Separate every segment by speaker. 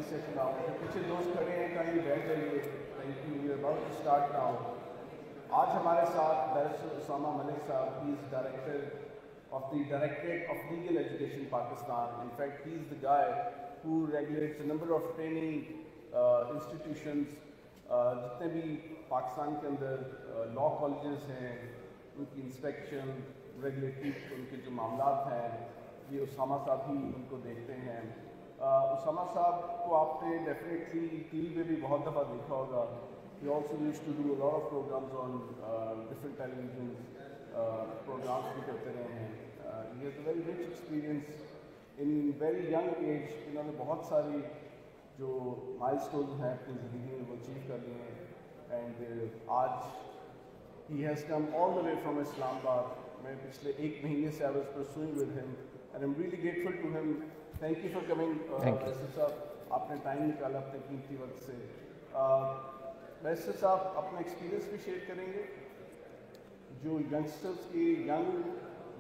Speaker 1: this session now. पीछे दोस्त खड़े हैं, कहीं बैठ जाइए. Thank you. We are about to start now. आज हमारे साथ बैरिस्टर उसामा मलिक साहब, he is director of the Directorate of Legal Education Pakistan. In fact, he is the guy who regulates a number of training institutions. जितने भी पाकिस्तान के अंदर law colleges हैं, उनकी इंस्पेक्शन, रेगुलेटरी उनके जो मामलात हैं, ये उसामा साहब ही उनको देखते हैं. उसामा साहब को आपने डेफिनेटली टीवी में भी बहुत दफ़ा देखा होगा. He also used to do a lot of programs on different television programs भी करते रहे हैं. He has a very rich experience in very young age. इन्होंने बहुत सारी जो milestones हैं अपनी ज़िंदगी में वो अचीव कर लिए हैं. And आज he has come all the way from Islamabad. मैं पिछले 1 महीने से I was pursuing with him and I'm really grateful to him. Thank you for coming. Barrister साहब, आपने टाइम निकाला अपने कीमती वक्त से. बैरिस्टर साहब अपना एक्सपीरियंस भी शेयर करेंगे, जो यंगस्टर्स की, यंग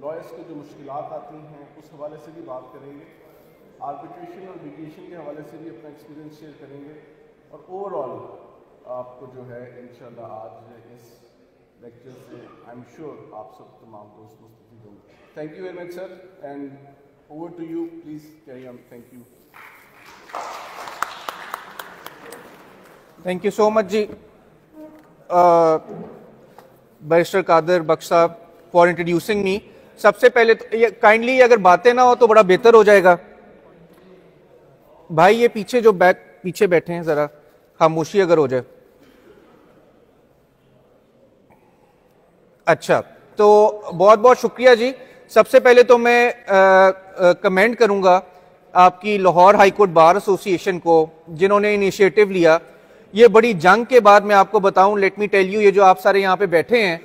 Speaker 1: लॉयर्स को जो मुश्किलात आती हैं उस हवाले से भी बात करेंगे. आर्बिट्रेशन और मीडिएशन के हवाले से भी अपना एक्सपीरियंस शेयर करेंगे. और ओवरऑल आपको जो है इंशाल्लाह आज इस लेक्चर से आई एम श्योर आप सब तमाम दोस्त मुस्तफीद होंगे. Thank you very much sir, and over to you, please carry on. Thank you.
Speaker 2: Thank you so much ji, barrister Qadir Bakhsh Sahab, for introducing me. सबसे पहले तो ये काइंडली अगर बातें ना हो तो बड़ा बेहतर हो जाएगा. भाई ये पीछे जो पीछे बैठे हैं जरा खामोशी अगर हो जाए. अच्छा, तो बहुत बहुत शुक्रिया जी. सबसे पहले तो मैं कमेंट करूंगा आपकी Lahore high court bar association को, जिन्होंने इनिशिएटिव लिया. ये बड़ी जंग के बाद मैं आपको बताऊं, लेट मी टेल यू, ये जो आप सारे यहाँ पे बैठे हैं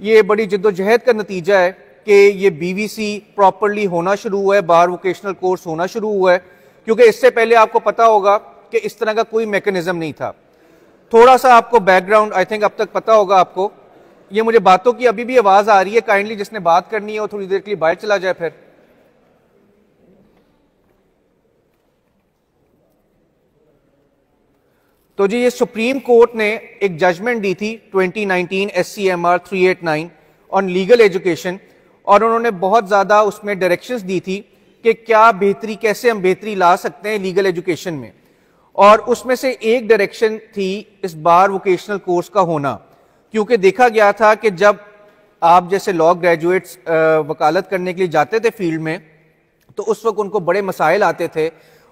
Speaker 2: ये बड़ी जिद्दोजहद का नतीजा है कि ये बीवीसी प्रॉपरली होना शुरू हुआ है, बार वोकेशनल कोर्स होना शुरू हुआ है. क्योंकि इससे पहले आपको पता होगा कि इस तरह का कोई मैकेनिज्म नहीं था. थोड़ा सा आपको बैकग्राउंड आई थिंक अब तक पता होगा आपको. ये मुझे बातों की अभी भी आवाज आ रही है, काइंडली जिसने बात करनी है वो थोड़ी देर के लिए बाहर चला जाए. फिर तो जी ये सुप्रीम कोर्ट ने एक जजमेंट दी थी 2019 SCMR 389 ऑन लीगल एजुकेशन, और उन्होंने बहुत ज्यादा उसमें डायरेक्शंस दी थी कि क्या बेहतरी, कैसे हम बेहतरी ला सकते हैं लीगल एजुकेशन में. और उसमें से एक डायरेक्शन थी इस बार वोकेशनल कोर्स का होना. क्योंकि देखा गया था कि जब आप जैसे लॉ ग्रेजुएट्स वकालत करने के लिए जाते थे फील्ड में, तो उस वक्त उनको बड़े मसाइल आते थे.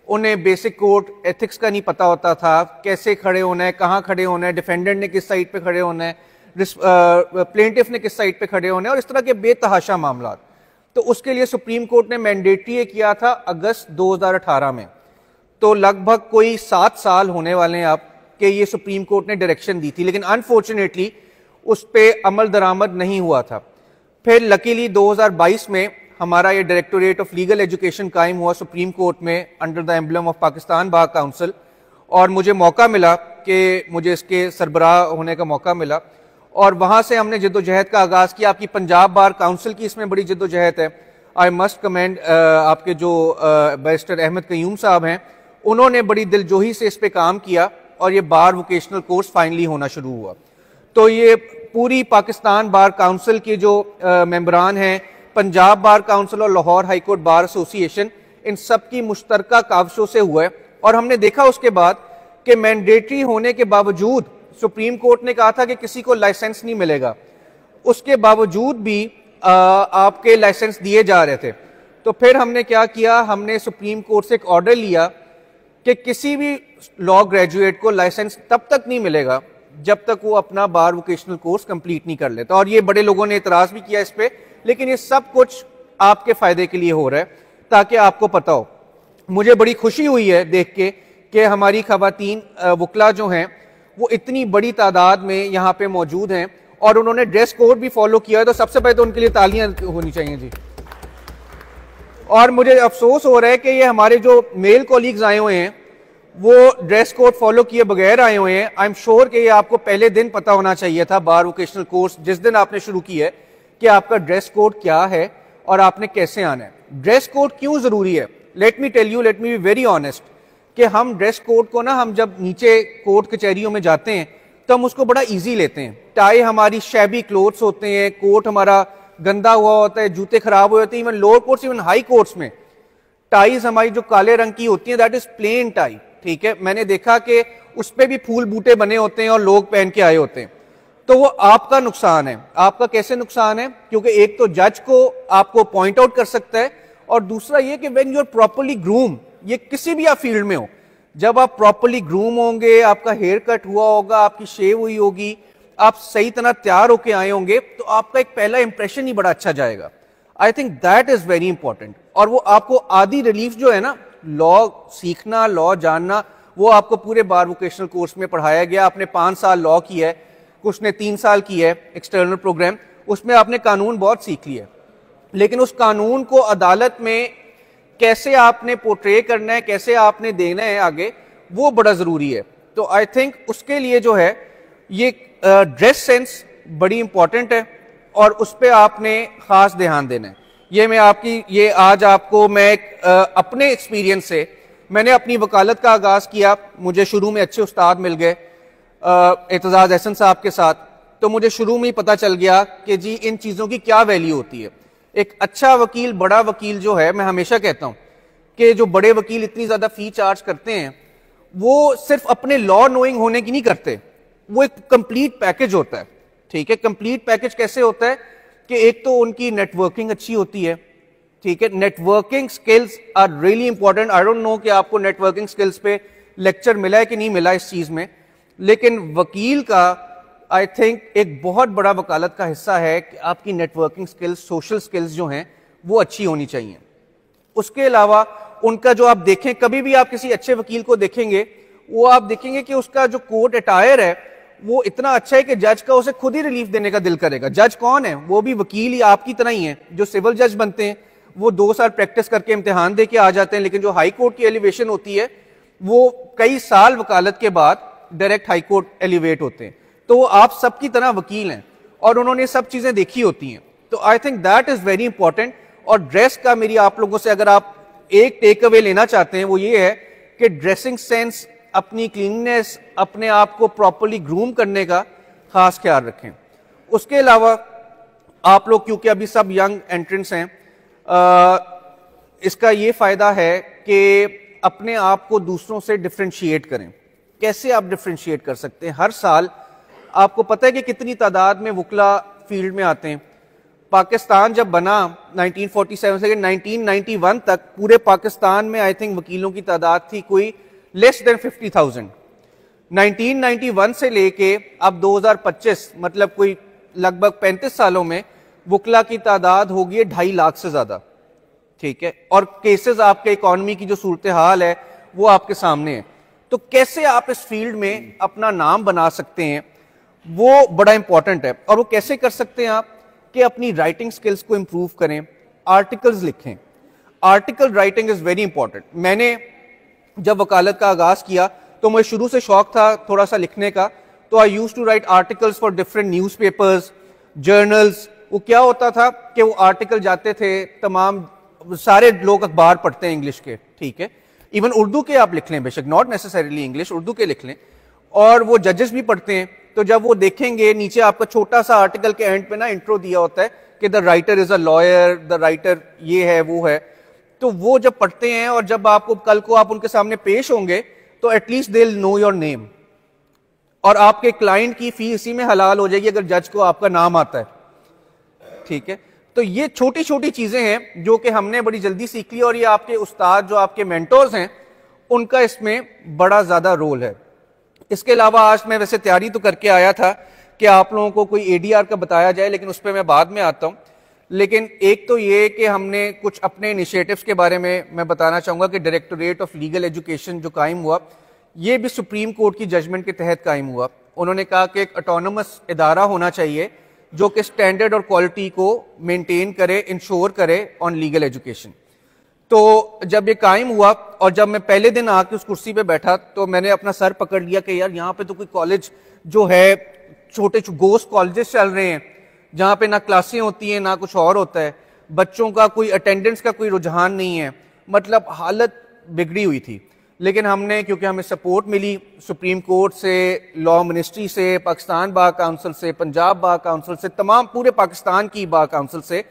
Speaker 2: उन्हें बेसिक कोर्ट एथिक्स का नहीं पता होता था, कैसे खड़े होना है, कहाँ खड़े होना है, डिफेंडेंट ने किस साइड पे खड़े होना है, प्लेंटिफ ने किस साइड पे खड़े होना है, और इस तरह के बेतहाशा मामला. तो उसके लिए सुप्रीम कोर्ट ने मैंडेटरी किया था अगस्त 2018 में. तो लगभग कोई 7 साल होने वाले हैं आप कि ये सुप्रीम कोर्ट ने डायरेक्शन दी थी, लेकिन अनफॉर्चुनेटली उस पर अमल दरामद नहीं हुआ था. फिर लकीली 2022 में हमारा ये डायरेक्टोरेट ऑफ लीगल एजुकेशन कायम हुआ सुप्रीम कोर्ट में under the emblem of Pakistan bar council, और मुझे मौका मिला कि मुझे इसके सरबराह होने का मौका मिला. और वहाँ से हमने जद्दोजहद का आगाज़ किया. आपकी पंजाब बार काउंसिल की इसमें बड़ी जद्दोजहद है. आई मस्ट कमेंड आपके जो बैरिस्टर अहमद कयूम साहब हैं, उन्होंने बड़ी दिलजोही से इस पर काम किया और ये बार वोकेशनल कोर्स फाइनली होना शुरू हुआ. तो ये पूरी पाकिस्तान बार काउंसिल के जो मेंबरान हैं, पंजाब बार काउंसिल और Lahore high court bar association, इन सब की मुश्तरका काविशों से हुआ है. और हमने देखा उसके बाद कि मैंडेटरी होने के बावजूद सुप्रीम कोर्ट ने कहा था कि किसी को लाइसेंस नहीं मिलेगा, उसके बावजूद भी आपके लाइसेंस दिए जा रहे थे. तो फिर हमने क्या किया, हमने सुप्रीम कोर्ट से एक ऑर्डर लिया कि किसी भी लॉ ग्रेजुएट को लाइसेंस तब तक नहीं मिलेगा जब तक वो अपना बार वोकेशनल कोर्स कंप्लीट नहीं कर लेता. और ये बड़े लोगों ने इतराज भी किया इस पे, लेकिन ये सब कुछ आपके फायदे के लिए हो रहा है ताकि आपको पता हो. मुझे बड़ी खुशी हुई है देख के कि हमारी खवातीन वकला जो हैं वो इतनी बड़ी तादाद में यहाँ पे मौजूद हैं और उन्होंने ड्रेस कोड भी फॉलो किया है. तो सबसे पहले तो उनके लिए तालियां होनी चाहिए जी. और मुझे अफसोस हो रहा है कि ये हमारे जो मेल कॉलीग्स आए हुए हैं वो ड्रेस कोड फॉलो किए बगैर आए हुए हैं. आई एम श्योर कि ये आपको पहले दिन पता होना चाहिए था बार वोकेशनल कोर्स जिस दिन आपने शुरू किया है कि आपका ड्रेस कोड क्या है और आपने कैसे आना है. ड्रेस कोड क्यों जरूरी है? Let me tell you, let me be very honest कि हम ड्रेस कोड को ना, हम जब नीचे कोर्ट कचहरियों में जाते हैं तो हम उसको बड़ा इजी लेते हैं। टाई हमारी शैबी क्लोथ्स होते हैं, कोट हमारा गंदा हुआ होता है, जूते खराब हो जाते हैं, even lower courts, even high courts में टाइज हमारी जो काले रंग की होती है दैट इज प्लेन टाई, ठीक है। मैंने देखा कि उस पे भी फूल बूटे बने होते हैं और लोग पहन के आए होते हैं, तो वो आपका नुकसान है। आपका कैसे नुकसान है? क्योंकि एक तो जज को आपको पॉइंट आउट कर सकता है, और दूसरा ये कि when you are properly groom, ये किसी भी आप फील्ड में हो, जब आप प्रॉपर्ली ग्रूम होंगे, आपका हेयर कट हुआ होगा, आपकी शेव हुई होगी, आप सही तरह तैयार होके आए होंगे, तो आपका एक पहला इंप्रेशन ही बड़ा अच्छा जाएगा। I think that is very important. और वो आपको आधी रिलीफ जो है ना, लॉ सीखना, लॉ जानना, वो आपको पूरे बार वोकेशनल कोर्स में पढ़ाया गया। आपने 5 साल लॉ किया है, कुछ ने 3 साल किया है एक्सटर्नल प्रोग्राम, उसमें आपने कानून बहुत सीख लिया, लेकिन उस कानून को अदालत में कैसे आपने पोर्ट्रे करना है, कैसे आपने देना है आगे, वो बड़ा जरूरी है। तो आई थिंक उसके लिए जो है ये ड्रेस सेंस बड़ी इंपॉर्टेंट है, और उस पर आपने खास ध्यान देना है। ये मैं आपकी, ये आज आपको मैं अपने एक्सपीरियंस से, मैंने अपनी वकालत का आगाज किया, मुझे शुरू में अच्छे उस्ताद मिल गए एतजाज एहसन साहब के साथ, तो मुझे शुरू में ही पता चल गया कि जी इन चीज़ों की क्या वैल्यू होती है। एक अच्छा वकील, बड़ा वकील जो है, मैं हमेशा कहता हूं कि जो बड़े वकील इतनी ज्यादा फी चार्ज करते हैं, वो सिर्फ अपने लॉ नोइंग होने की नहीं करते, वो एक कंप्लीट पैकेज होता है, ठीक है। कंप्लीट पैकेज कैसे होता है कि एक तो उनकी नेटवर्किंग अच्छी होती है, ठीक है। Networking skills are really important. I don't know कि आपको नेटवर्किंग स्किल्स पे लेक्चर मिला है कि नहीं मिला इस चीज में, लेकिन वकील का आई थिंक एक बहुत बड़ा वकालत का हिस्सा है कि आपकी नेटवर्किंग स्किल्स, सोशल स्किल्स जो हैं वो अच्छी होनी चाहिए। उसके अलावा उनका जो आप देखें, कभी भी आप किसी अच्छे वकील को देखेंगे, वो आप देखेंगे कि उसका जो कोट अटायर है वो इतना अच्छा है कि जज का उसे खुद ही रिलीफ देने का दिल करेगा। जज कौन है? वो भी वकील ही आपकी तरह ही है। जो सिविल जज बनते हैं वो 2 साल प्रैक्टिस करके इम्तिहान दे के आ जाते हैं, लेकिन जो हाई कोर्ट की एलिवेशन होती है वो कई साल वकालत के बाद डायरेक्ट हाई कोर्ट एलिवेट होते हैं। तो वो आप सबकी तरह वकील हैं और उन्होंने सब चीजें देखी होती हैं। तो I think that is very important. और ड्रेस का मेरी आप लोगों से अगर आप एक टेक अवे लेना चाहते हैं वो ये है कि ड्रेसिंग सेंस, अपनी क्लीननेस, अपने आप को प्रॉपर्ली ग्रूम करने का खास ख्याल रखें। उसके अलावा आप लोग, क्योंकि अभी सब यंग एंट्रेंस हैं, इसका ये फायदा है कि अपने आप को दूसरों से डिफ्रेंशिएट करें। कैसे आप डिफ्रेंशिएट कर सकते हैं? हर साल आपको पता है कि कितनी तादाद में वकला फील्ड में आते हैं। पाकिस्तान जब बना 1947 से 1991 तक पूरे पाकिस्तान में आई थिंक वकीलों की तादाद थी कोई लेस देन 50,000। 1991 से लेके अब 2025 मतलब कोई लगभग 35 सालों में वकला की तादाद होगी 2.5 लाख से ज्यादा, ठीक है। और केसेस, आपके इकोनॉमी की जो सूरत हाल है वो आपके सामने है। तो कैसे आप इस फील्ड में अपना नाम बना सकते हैं वो बड़ा इंपॉर्टेंट है। और वो कैसे कर सकते हैं आप कि अपनी राइटिंग स्किल्स को इंप्रूव करें, आर्टिकल्स लिखें। Article writing is very important. मैंने जब वकालत का आगाज किया तो मुझे शुरू से शौक था थोड़ा सा लिखने का, तो I used to write articles for different newspapers, journals. वो क्या होता था कि वो आर्टिकल जाते थे, तमाम सारे लोग अखबार पढ़ते हैं इंग्लिश के, ठीक है, इवन उर्दू के आप लिख लें, बेशक नॉट नेसेसरीली इंग्लिश, उर्दू के लिख लें, और वो जजेस भी पढ़ते हैं। तो जब वो देखेंगे नीचे आपका छोटा सा आर्टिकल के एंड पे ना इंट्रो दिया होता है कि the writer is a lawyer, the writer ये है वो है, तो वो जब पढ़ते हैं और जब आपको कल को आप उनके सामने पेश होंगे तो at least they will know your name, और आपके क्लाइंट की फी इसी में हलाल हो जाएगी अगर जज को आपका नाम आता है, ठीक है। तो ये छोटी छोटी चीजें हैं जो कि हमने बड़ी जल्दी सीख ली, और ये आपके उस्ताद जो आपके मेंटोर्स हैं उनका इसमें बड़ा ज्यादा रोल है। इसके अलावा आज मैं वैसे तैयारी तो करके आया था कि आप लोगों को कोई एडीआर का बताया जाए, लेकिन उस पर मैं बाद में आता हूं। लेकिन एक तो ये कि हमने कुछ अपने इनिशिएटिव्स के बारे में मैं बताना चाहूंगा कि डायरेक्टोरेट ऑफ लीगल एजुकेशन जो कायम हुआ, ये भी सुप्रीम कोर्ट की जजमेंट के तहत कायम हुआ। उन्होंने कहा कि एक ऑटोनमस इदारा होना चाहिए जो कि स्टैंडर्ड और क्वालिटी को मेंटेन करे, इंश्योर करे ऑन लीगल एजुकेशन। तो जब ये कायम हुआ और जब मैं पहले दिन आके उस कुर्सी पे बैठा तो मैंने अपना सर पकड़ लिया कि यार यहाँ पे तो कोई कॉलेज जो है, छोटे गोस्ट कॉलेजेस चल रहे हैं जहाँ पे ना क्लासें होती हैं ना कुछ और होता है, बच्चों का कोई अटेंडेंस का कोई रुझान नहीं है, मतलब हालत बिगड़ी हुई थी। लेकिन हमने, क्योंकि हमें सपोर्ट मिली सुप्रीम कोर्ट से, लॉ मिनिस्ट्री से, पाकिस्तान बार काउंसिल से, पंजाब बार काउंसिल से, तमाम पूरे पाकिस्तान की बार काउंसिल से,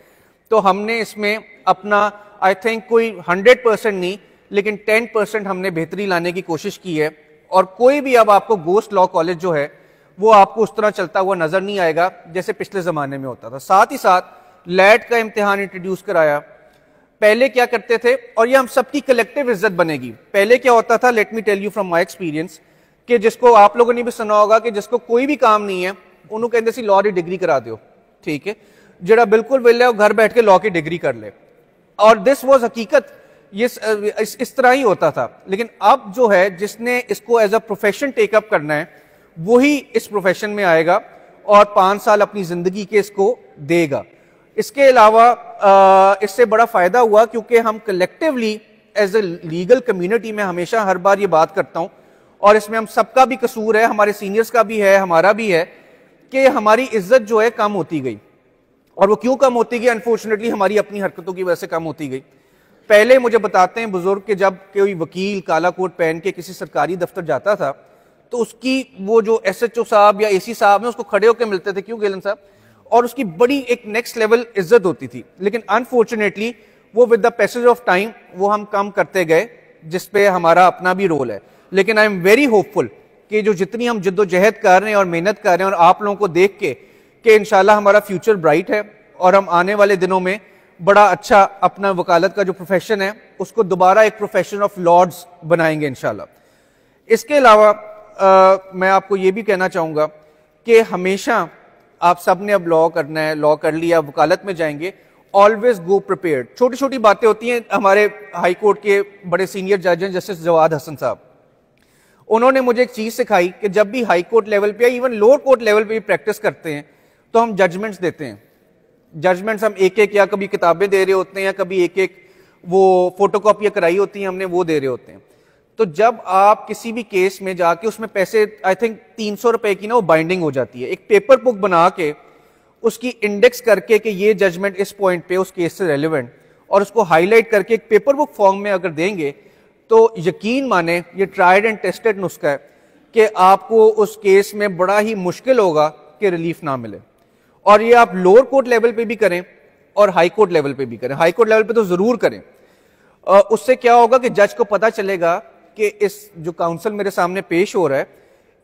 Speaker 2: तो हमने इसमें अपना आई थिंक कोई 100% नहीं लेकिन 10% हमने बेहतरी लाने की कोशिश की है। और कोई भी अब आपको गोस्ट लॉ कॉलेज जो है वो आपको उस तरह चलता हुआ नजर नहीं आएगा जैसे पिछले जमाने में होता था। साथ ही साथ लैट का इम्तिहान इंट्रोड्यूस कराया। पहले क्या करते थे, और ये हम सबकी कलेक्टिव इज्जत बनेगी, पहले क्या होता था, let me tell you from my experience, कि जिसको आप लोगों ने भी सुना होगा कि जिसको कोई भी काम नहीं है उन्होंने कहते सी लॉ की डिग्री करा दो, ठीक है, जरा बिल्कुल वेले वो घर बैठ के लॉ की डिग्री कर ले। और दिस वॉज हकीकत, ये इस तरह ही होता था। लेकिन अब जो है जिसने इसको एज अ प्रोफेशन टेकअप करना है वही इस प्रोफेशन में आएगा और 5 साल अपनी जिंदगी के इसको देगा। इसके अलावा इससे बड़ा फायदा हुआ क्योंकि हम collectively as a legal community में हमेशा हर बार ये बात करता हूं और इसमें हम सबका भी कसूर है, हमारे सीनियर्स का भी है, हमारा भी है, कि हमारी इज्जत जो है कम होती गई। और वो क्यों कम होती गई? अनफॉर्चुनेटली हमारी अपनी हरकतों की वजह से कम होती गई। पहले मुझे बताते हैं बुजुर्ग कि जब कोई वकील काला कोट पहन के किसी सरकारी दफ्तर जाता था तो उसकी वो जो SHO साहब या AC साहब है उसको खड़े होकर मिलते थे, क्यों गेलन साहब, और उसकी बड़ी एक नेक्स्ट लेवल इज्जत होती थी। लेकिन अनफॉर्चुनेटली वो with the passage of time वो हम कम करते गए, जिसपे हमारा अपना भी रोल है। लेकिन आई एम वेरी होपफुल कि जो जितनी हम जिद्दोजहद कर रहे हैं और मेहनत कर रहे हैं और आप लोगों को देख के कि इंशाल्लाह हमारा फ्यूचर ब्राइट है और हम आने वाले दिनों में बड़ा अच्छा अपना वकालत का जो प्रोफेशन है उसको दोबारा एक प्रोफेशन ऑफ लॉर्ड्स बनाएंगे इंशाल्लाह। इसके अलावा मैं आपको ये भी कहना चाहूंगा कि हमेशा आप सब ने अब लॉ करना है, लॉ कर लिया, वकालत में जाएंगे, ऑलवेज गो प्रिपेयर्ड। छोटी छोटी बातें होती हैं। हमारे हाई कोर्ट के बड़े सीनियर जज हैं जस्टिस जवाद हसन साहब, उन्होंने मुझे एक चीज सिखाई कि जब भी हाई कोर्ट लेवल पे या इवन लोअर कोर्ट लेवल पे भी प्रैक्टिस करते हैं तो हम जजमेंट्स देते हैं। जजमेंट्स हम एक एक या कभी किताबें दे रहे होते हैं या कभी एक एक वो फोटोकॉपियां कराई होती हैं हमने, वो दे रहे होते हैं। तो जब आप किसी भी केस में जाके उसमें पैसे आई थिंक 300 रुपए की ना वो बाइंडिंग हो जाती है, एक पेपर बुक बना के उसकी इंडेक्स करके कि ये जजमेंट इस पॉइंट पे उस केस से रेलिवेंट, और उसको हाईलाइट करके एक पेपर बुक फॉर्म में अगर देंगे तो यकीन माने ये ट्राइड एंड टेस्टेड नुस्खा है कि आपको उस केस में बड़ा ही मुश्किल होगा कि रिलीफ ना मिले। और ये आप लोअर कोर्ट लेवल पे भी करें और हाई कोर्ट लेवल पे भी करें। हाई कोर्ट लेवल पे तो जरूर करें। उससे क्या होगा कि जज को पता चलेगा कि इस जो काउंसिल मेरे सामने पेश हो रहा है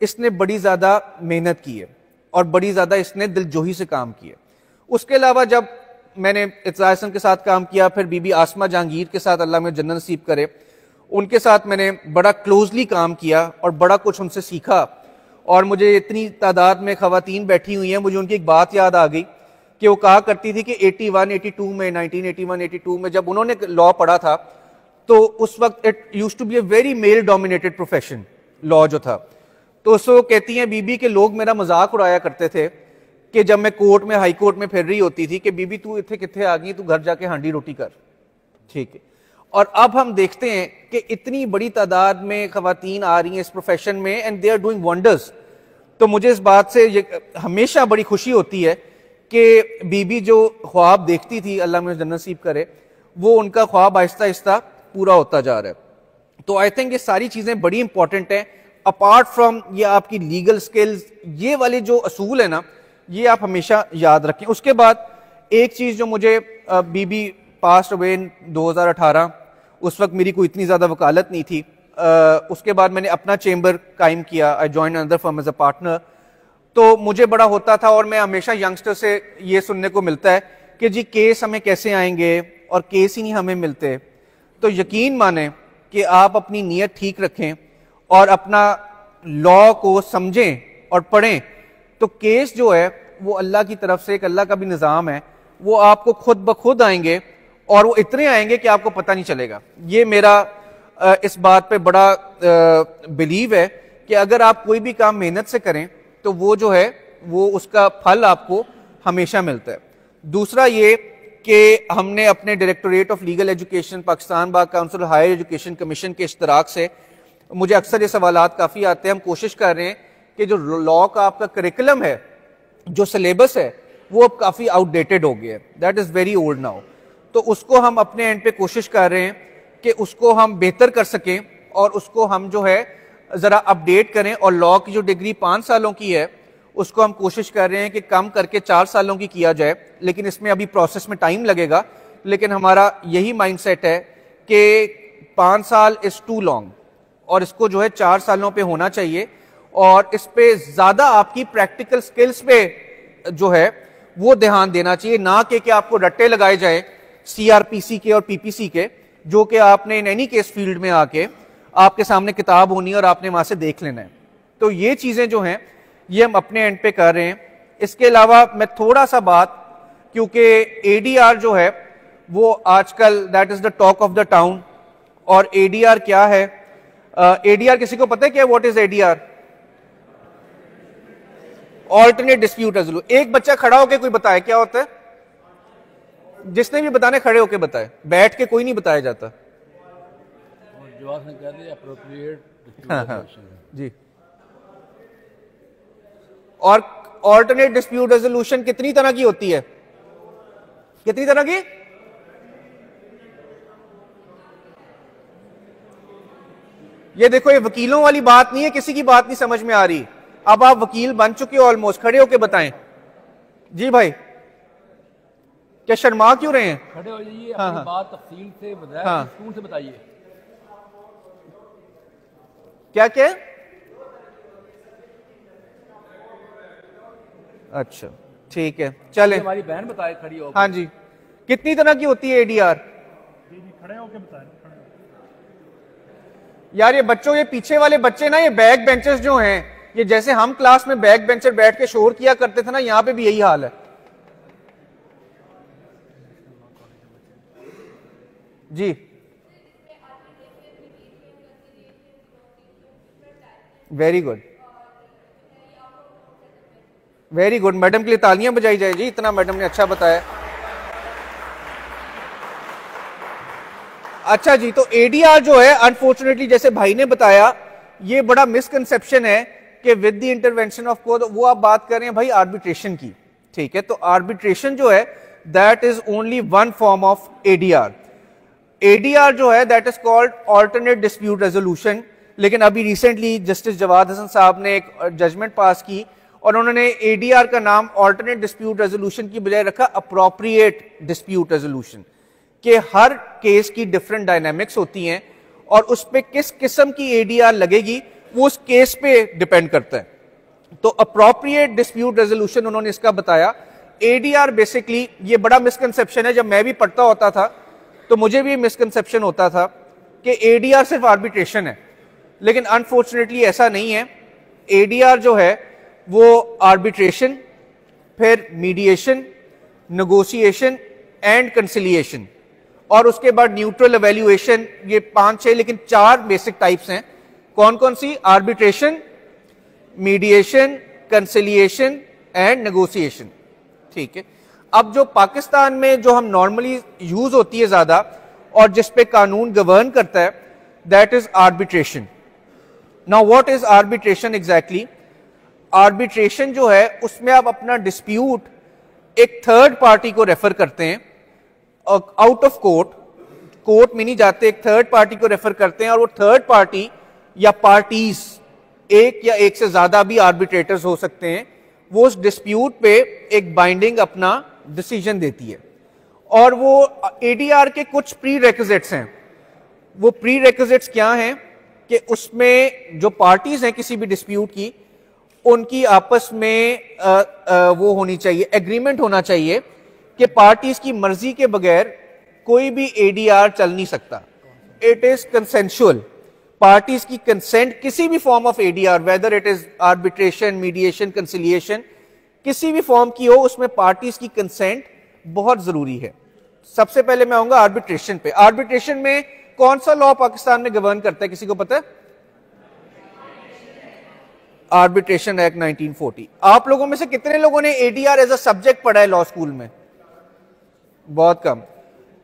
Speaker 2: इसने बड़ी ज्यादा मेहनत की है और बड़ी ज्यादा इसने दिलजोही से काम किया। उसके अलावा जब मैंने इत्ज़ार हसन के साथ काम किया, फिर बीबी आसमा जहांगीर के साथ, अल्लाह में जन्नत नसीब करे, उनके साथ मैंने बड़ा क्लोजली काम किया और बड़ा कुछ उनसे सीखा। और मुझे इतनी तादाद में खवातीन बैठी हुई हैं, मुझे उनकी एक बात याद आ गई कि वो कहा करती थी कि 81-82 में 1981-82 में जब उन्होंने लॉ पढ़ा था तो उस वक्त it used to be a very male dominated profession law जो था। तो उसको कहती हैं बीबी के लोग मेरा मजाक उड़ाया करते थे कि जब मैं कोर्ट में हाई कोर्ट में फिर रही होती थी कि बीबी तू इतने कितने आ गई, तू घर जाके हांडी रोटी कर, ठीक है। और अब हम देखते हैं कि इतनी बड़ी तादाद में खवातीन आ रही हैं इस प्रोफेशन में and they are doing wonders. तो मुझे इस बात से हमेशा बड़ी खुशी होती है कि बीबी जो ख्वाब देखती थी, अल्लाह में जन्नत नसीब करे, वो उनका ख्वाब आहिस्ता आहिस्ता पूरा होता जा रहा है। तो आई थिंक ये सारी चीजें बड़ी इंपॉर्टेंट हैं। अपार्ट फ्रॉम ये आपकी लीगल स्किल्स, ये वाले जो असूल है ना, ये आप हमेशा याद रखें। उसके बाद एक चीज जो मुझे बीबी पास्ट अवे इन 2018, उस वक्त मेरी कोई इतनी ज्यादा वकालत नहीं थी। उसके बाद मैंने अपना चेंबर कायम किया, I join another firm as a partner. तो मुझे बड़ा होता था और मैं हमेशा यंगस्टर से ये सुनने को मिलता है कि जी केस हमें कैसे आएंगे, और केस ही नहीं हमें मिलते। तो यकीन माने कि आप अपनी नीयत ठीक रखें और अपना लॉ को समझें और पढ़ें, तो केस जो है वो अल्लाह की तरफ से, एक अल्लाह का भी निज़ाम है, वो आपको खुद ब खुद आएंगे और वो इतने आएंगे कि आपको पता नहीं चलेगा। ये मेरा इस बात पे बड़ा बिलीव है कि अगर आप कोई भी काम मेहनत से करें तो वो जो है वो उसका फल आपको हमेशा मिलता है। दूसरा ये कि हमने अपने directorate of legal education, Pakistan bar council, higher education commission के इश्तराक से मुझे अक्सर ये सवालात काफ़ी आते हैं। हम कोशिश कर रहे हैं कि जो लॉ का आपका करिकुलम है, जो सिलेबस है, वो अब काफ़ी आउटडेटेड हो गया है, that is very old now. तो उसको हम अपने एंड पे कोशिश कर रहे हैं कि उसको हम बेहतर कर सकें और उसको हम जो है ज़रा अपडेट करें, और लॉ की जो डिग्री 5 सालों की है उसको हम कोशिश कर रहे हैं कि कम करके 4 सालों की किया जाए, लेकिन इसमें अभी प्रोसेस में टाइम लगेगा। लेकिन हमारा यही माइंडसेट है कि 5 साल इज़ टू लॉन्ग और इसको जो है 4 सालों पे होना चाहिए, और इस पे ज़्यादा आपकी प्रैक्टिकल स्किल्स पे जो है वो ध्यान देना चाहिए, ना कि आपको रट्टे लगाए जाए CRPC के और PPC के, जो कि आपने इन एनी केस फील्ड में आके आपके सामने किताब होनी है और आपने वहां से देख लेना है। तो ये चीज़ें जो हैं ये हम अपने एंड पे कर रहे हैं। इसके अलावा मैं थोड़ा सा बात, क्योंकि ADR जो है वो आजकल that is the talk of the town, और ADR क्या है? ADR किसी को पता है क्या? What is ADR? Alternate dispute resolution. एक बच्चा खड़ा होकर कोई बताए क्या होता है? जिसने भी बताने खड़े होकर बताए, बैठ के कोई नहीं बताया जाता। हाँ, जी। और ऑल्टरनेट डिस्प्यूट रेजोल्यूशन कितनी तरह की होती है? कितनी तरह की? ये देखो, ये वकीलों वाली बात नहीं है, किसी की बात नहीं समझ में आ रही। अब आप वकील बन चुके हो ऑलमोस्ट, खड़े होके बताएं। जी भाई, क्या शर्मा क्यों रहे हैं?
Speaker 3: खड़े हो जाइए,
Speaker 2: हाँ,
Speaker 3: अपनी
Speaker 2: हाँ,
Speaker 3: बात तफसील से बताएं,
Speaker 2: हाँ,
Speaker 3: सुकून से बताइए।
Speaker 2: क्या क्या? अच्छा, ठीक है, चलें।
Speaker 3: हमारी बहन बताए खड़ी हो।
Speaker 2: हाँ जी, कितनी तरह की होती है ADR?
Speaker 3: खड़े होके बताएं।
Speaker 2: यार ये बच्चों, ये पीछे वाले बच्चे ना, ये बैक बेंचर्स जो हैं, ये जैसे हम क्लास में बैक बेंचर बैठ के शोर किया करते थे ना, यहां पे भी यही हाल है। जी, very good, very good. Madam के लिए तालियां बजाई जाए जी, इतना मैडम ने अच्छा बताया। अच्छा जी, तो ADR जो है अनफॉर्चुनेटली जैसे भाई ने बताया, ये बड़ा मिसकंसेप्शन है कि with the intervention of court, वो आप बात कर रहे हैं भाई आर्बिट्रेशन की, ठीक है? तो आर्बिट्रेशन जो है that is only one form of ADR। ADR जो है that is called alternate dispute resolution. लेकिन अभी रिसेंटली जस्टिस जवाद हसन साहब ने एक जजमेंट पास की और उन्होंने ADR का नाम ऑल्टरनेट डिस्प्यूट रेजोल्यूशन की बजाय रखा अप्रोप्रिएट डिस्प्यूट रेजोल्यूशन, कि हर केस की डिफरेंट डायनामिक्स होती हैं और उस पर किस किस्म की ADR लगेगी वो उस केस पे डिपेंड करता है। तो अप्रोप्रिएट डिस्प्यूट रेजोल्यूशन उन्होंने इसका बताया। ADR बेसिकली, ये बड़ा मिसकंसेप्शन है, जब मैं भी पढ़ता होता था तो मुझे भी मिसकंसेप्शन होता था कि ADR सिर्फ आर्बिट्रेशन है, लेकिन अनफॉर्चुनेटली ऐसा नहीं है। ADR जो है वो आर्बिट्रेशन, फिर मीडिएशन, नेगोशिएशन एंड कंसिलिएशन, और उसके बाद न्यूट्रल एवेल्युएशन, ये 5-6 लेकिन 4 बेसिक टाइप्स हैं। कौन कौन सी? Arbitration, mediation, conciliation and negotiation, ठीक है? अब जो पाकिस्तान में जो हम नॉर्मली यूज होती है ज्यादा और जिस पे कानून गवर्न करता है, that is arbitration. Now what is arbitration exactly? Arbitration जो है उसमें आप अपना डिस्प्यूट एक थर्ड पार्टी को रेफर करते हैं, आउट ऑफ कोर्ट, कोर्ट में नहीं जाते, एक थर्ड पार्टी को रेफर करते हैं, और वो थर्ड पार्टी या पार्टीज, एक या एक से ज्यादा भी आर्बिट्रेटर्स हो सकते हैं, वो उस डिस्प्यूट पे एक बाइंडिंग अपना डिसीजन देती है। और वो ADR के कुछ प्री रेक्विजिट्स हैं। वो प्री रेक्विजिट्स क्या हैं कि उसमें जो पार्टीज हैं किसी भी डिस्प्यूट की, उनकी आपस में वो होनी चाहिए, एग्रीमेंट होना चाहिए कि पार्टीज की मर्जी के बगैर कोई भी ADR चल नहीं सकता। It is consensual. पार्टीज की कंसेंट किसी भी form of ADR, whether it is arbitration, mediation, conciliation, किसी भी फॉर्म की हो, उसमें पार्टीज की कंसेंट बहुत जरूरी है। सबसे पहले मैं आऊंगा आर्बिट्रेशन पे। आर्बिट्रेशन में कौन सा लॉ पाकिस्तान में गवर्न करता है, किसी को पता है? Arbitration act 1940। आप लोगों में से कितने लोगों ने ADR एज अ सब्जेक्ट पढ़ा है लॉ स्कूल में? बहुत कम,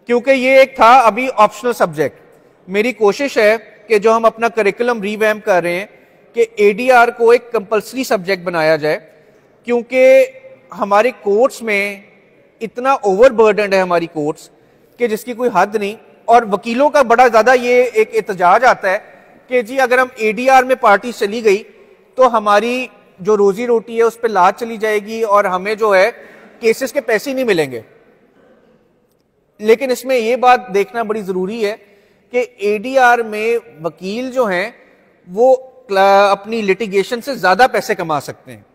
Speaker 2: क्योंकि ये एक था अभी ऑप्शनल सब्जेक्ट। मेरी कोशिश है कि जो हम अपना करिकुलम रीवैम्प कर रहे हैं कि ADR को एक कंपल्सरी सब्जेक्ट बनाया जाए, क्योंकि हमारे कोर्ट्स में इतना ओवरबर्डन है, हमारी कोर्ट्स, कि जिसकी कोई हद नहीं। और वकीलों का बड़ा ज्यादा ये एक एहतजाज आता है कि जी अगर हम एडीआर में पार्टी चली गई तो हमारी जो रोजी रोटी है उस पर लात चली जाएगी और हमें जो है केसेस के पैसे ही नहीं मिलेंगे। लेकिन इसमें यह बात देखना बड़ी जरूरी है कि एडीआर में वकील जो हैं वो अपनी लिटिगेशन से ज्यादा पैसे कमा सकते हैं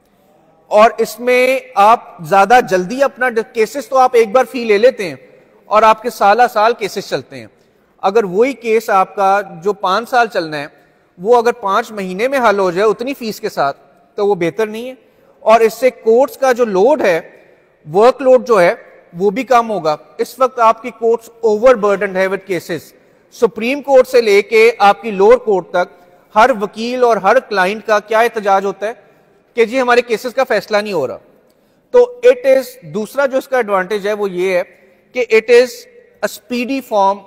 Speaker 2: और इसमें आप ज्यादा जल्दी अपना केसेस तो आप एक बार फी ले लेते हैं और आपके साल केसेस चलते हैं। अगर वही केस आपका जो 5 साल चलना है वो अगर 5 महीने में हल हो जाए उतनी फीस के साथ तो वो बेहतर नहीं है और इससे कोर्ट्स का जो लोड है, वर्कलोड जो है वो भी कम होगा। इस वक्त आपकी कोर्ट्स ओवरबर्डन है विद केसेस। सुप्रीम कोर्ट से लेके आपकी लोअर कोर्ट तक हर वकील और हर क्लाइंट का क्या एहतजाज होता है कि जी हमारे केसेस का फैसला नहीं हो रहा। तो इट इज दूसरा जो इसका एडवांटेज है वो ये है कि it is a speedy form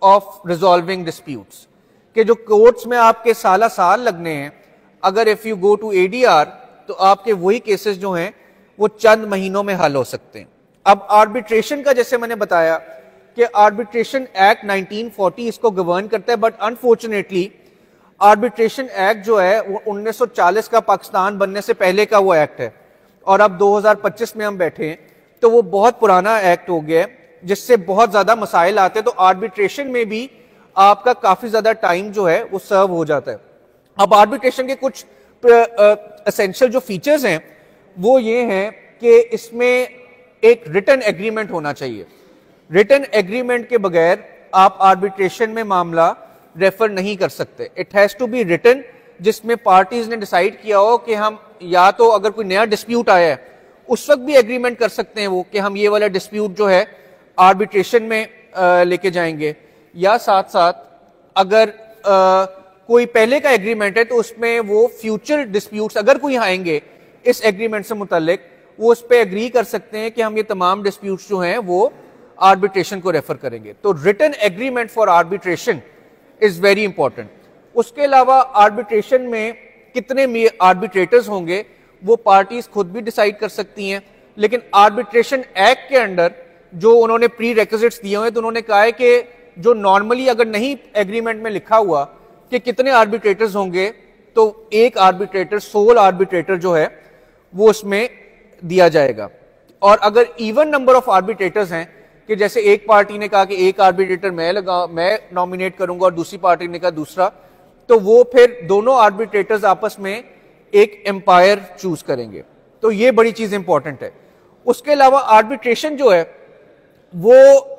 Speaker 2: of resolving disputes, कि जो कोर्ट्स में आपके साल लगने हैं, अगर if you go to ADR तो आपके वही केसेस जो हैं वो चंद महीनों में हल हो सकते हैं। अब आर्बिट्रेशन का जैसे मैंने बताया कि आर्बिट्रेशन एक्ट 1940 इसको गवर्न करता है, बट अनफॉर्चुनेटली आर्बिट्रेशन एक्ट जो है वो 1940 का पाकिस्तान बनने से पहले का वो एक्ट है और अब 2025 में हम बैठे हैं तो वो बहुत पुराना एक्ट हो गया है जिससे बहुत ज्यादा मसाइल आते हैं। तो आर्बिट्रेशन में भी आपका काफी ज्यादा टाइम जो है वो सर्व हो जाता है। अब आर्बिट्रेशन के कुछ एसेंशियल जो फीचर्स हैं वो ये हैं कि इसमें एक रिटन एग्रीमेंट होना चाहिए। रिटन एग्रीमेंट के बगैर आप आर्बिट्रेशन में मामला रेफर नहीं कर सकते। It has to be written, जिसमें पार्टीज ने डिसाइड किया हो कि हम या तो अगर कोई नया डिस्प्यूट आया है उस वक्त भी एग्रीमेंट कर सकते हैं वो कि हम ये वाला डिस्प्यूट जो है आर्बिट्रेशन में लेके जाएंगे, या साथ साथ अगर कोई पहले का एग्रीमेंट है तो उसमें वो फ्यूचर डिस्प्यूट्स अगर कोई आएंगे इस एग्रीमेंट से मुतालिक वो उस पर एग्री कर सकते हैं कि हम ये तमाम डिस्प्यूट्स जो हैं वो आर्बिट्रेशन को रेफर करेंगे। तो written agreement for arbitration is very important. उसके अलावा आर्बिट्रेशन में कितने आर्बिट्रेटर्स होंगे वो पार्टीज खुद भी डिसाइड कर सकती हैं, लेकिन आर्बिट्रेशन एक्ट के अंडर जो उन्होंने प्री रेक्विजिट्स दिए हुए हैं तो उन्होंने कहा है कि जो नॉर्मली अगर नहीं एग्रीमेंट में लिखा हुआ कि कितने आर्बिट्रेटर्स होंगे तो एक आर्बिट्रेटर, सोल आर्बिट्रेटर जो है वो उसमें दिया जाएगा। और अगर इवन नंबर ऑफ आर्बिट्रेटर्स हैं कि जैसे एक पार्टी ने कहा कि एक आर्बिट्रेटर मैं नॉमिनेट करूंगा और दूसरी पार्टी ने कहा दूसरा, तो वो फिर दोनों आर्बिट्रेटर्स आपस में एक एम्पायर चूज करेंगे। तो ये बड़ी चीज इंपॉर्टेंट है। उसके अलावा आर्बिट्रेशन जो है वो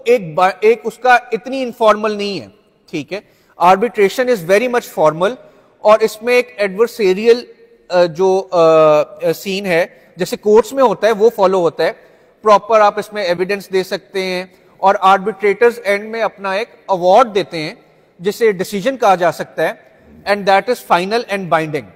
Speaker 2: एक उसका इतनी इनफॉर्मल नहीं है, ठीक है। Arbitration is very much formal और इसमें एक एडवर्सेरियल जो सीन है जैसे कोर्ट्स में होता है वो फॉलो होता है। प्रॉपर आप इसमें एविडेंस दे सकते हैं और आर्बिट्रेटर्स एंड में अपना एक अवार्ड देते हैं जिसे डिसीजन कहा जा सकता है, and that is final and binding.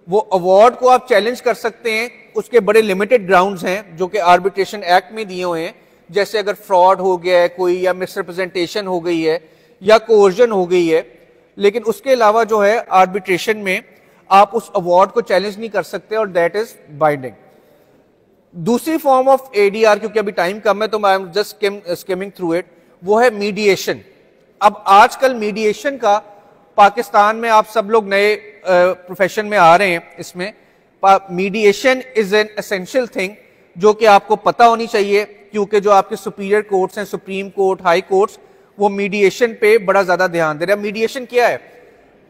Speaker 2: वो अवार्ड को आप चैलेंज कर सकते हैं, उसके बड़े लिमिटेड ग्राउंड्स हैं जो कि आर्बिट्रेशन एक्ट में दिए हुए हैं, जैसे अगर फ्रॉड हो गया है कोई, या मिसरिप्रेजेंटेशन हो गई है, या कोर्जन हो गई है। लेकिन उसके अलावा जो है आर्बिट्रेशन में आप उस अवार्ड को चैलेंज नहीं कर सकते और दैट इज बाइंडिंग। दूसरी फॉर्म ऑफ एडीआर, क्योंकि अभी टाइम कम है तो I am just skimming through it, वो है मीडिएशन। अब आजकल मीडिएशन का पाकिस्तान में आप सब लोग नए प्रोफेशन में आ रहे हैं, इसमें mediation is an essential thing जो कि आपको पता होनी चाहिए, क्योंकि जो आपके सुपीरियर कोर्ट्स हैं, सुप्रीम कोर्ट, हाई कोर्ट्स, वो मीडिएशन पे बड़ा ज्यादा ध्यान दे रहे हैं। मीडिएशन क्या है?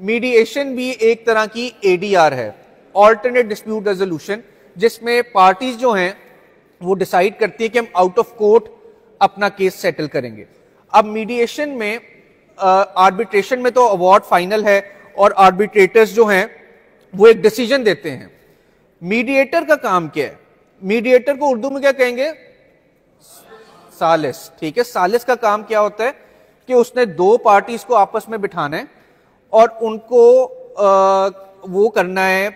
Speaker 2: मीडिएशन भी एक तरह की एडीआर है, ऑल्टरनेट डिस्प्यूट रेजोल्यूशन, जिसमें पार्टीज जो हैं वो डिसाइड करती है कि हम आउट ऑफ कोर्ट अपना केस सेटल करेंगे। अब मीडिएशन में आर्बिट्रेशन में तो अवार्ड फाइनल है और आर्बिट्रेटर्स जो हैं वो एक डिसीजन देते हैं। मीडिएटर का काम क्या है? मीडिएटर को उर्दू में क्या कहेंगे? सालिस, ठीक है। सालिस का काम क्या होता है कि उसने दो पार्टीज को आपस में बिठाना है और उनको वो करना है,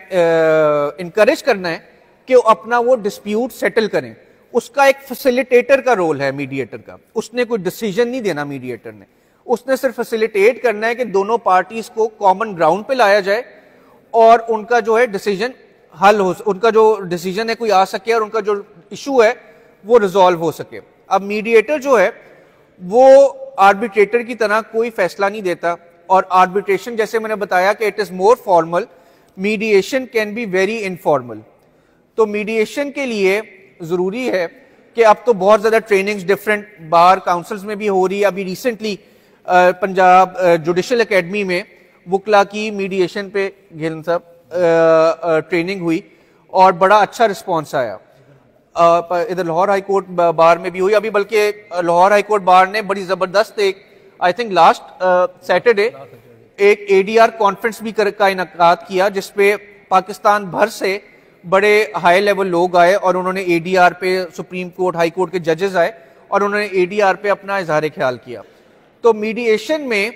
Speaker 2: इनकरेज करना है कि अपना वो डिस्प्यूट सेटल करें। उसका एक फैसिलिटेटर का रोल है मीडिएटर का। उसने कोई डिसीजन नहीं देना मीडिएटर ने, उसने सिर्फ फैसिलिटेट करना है कि दोनों पार्टीज को कॉमन ग्राउंड पे लाया जाए और उनका जो है डिसीजन हल हो, उनका जो डिसीजन है कोई आ सके और उनका जो इशू है वो रिजॉल्व हो सके। अब मीडिएटर जो है वो आर्बिट्रेटर की तरह कोई फैसला नहीं देता, और आर्बिट्रेशन जैसे मैंने बताया कि it is more formal, mediation can be very informal. तो मीडिएशन के लिए जरूरी है कि अब तो बहुत ज्यादा ट्रेनिंग्स डिफरेंट बार काउंसिल्स में भी हो रही है। अभी रिसेंटली पंजाब जुडिशल एकेडमी में वकला की मीडिएशन पे गिलन साहब ट्रेनिंग हुई और बड़ा अच्छा रिस्पॉन्स आया। इधर लाहौर हाई कोर्ट बार में भी हुई अभी, बल्कि लाहौर हाई कोर्ट बार ने बड़ी जबरदस्त एक आई थिंक लास्ट सैटरडे एक एडीआर कॉन्फ्रेंस भी का इनकाद किया, जिसपे पाकिस्तान भर से बड़े हाई लेवल लोग आए और उन्होंने एडीआर पे, सुप्रीम कोर्ट हाई कोर्ट के जजेस आए और उन्होंने एडीआर पे अपना इजहार ख्याल किया। तो मीडिएशन में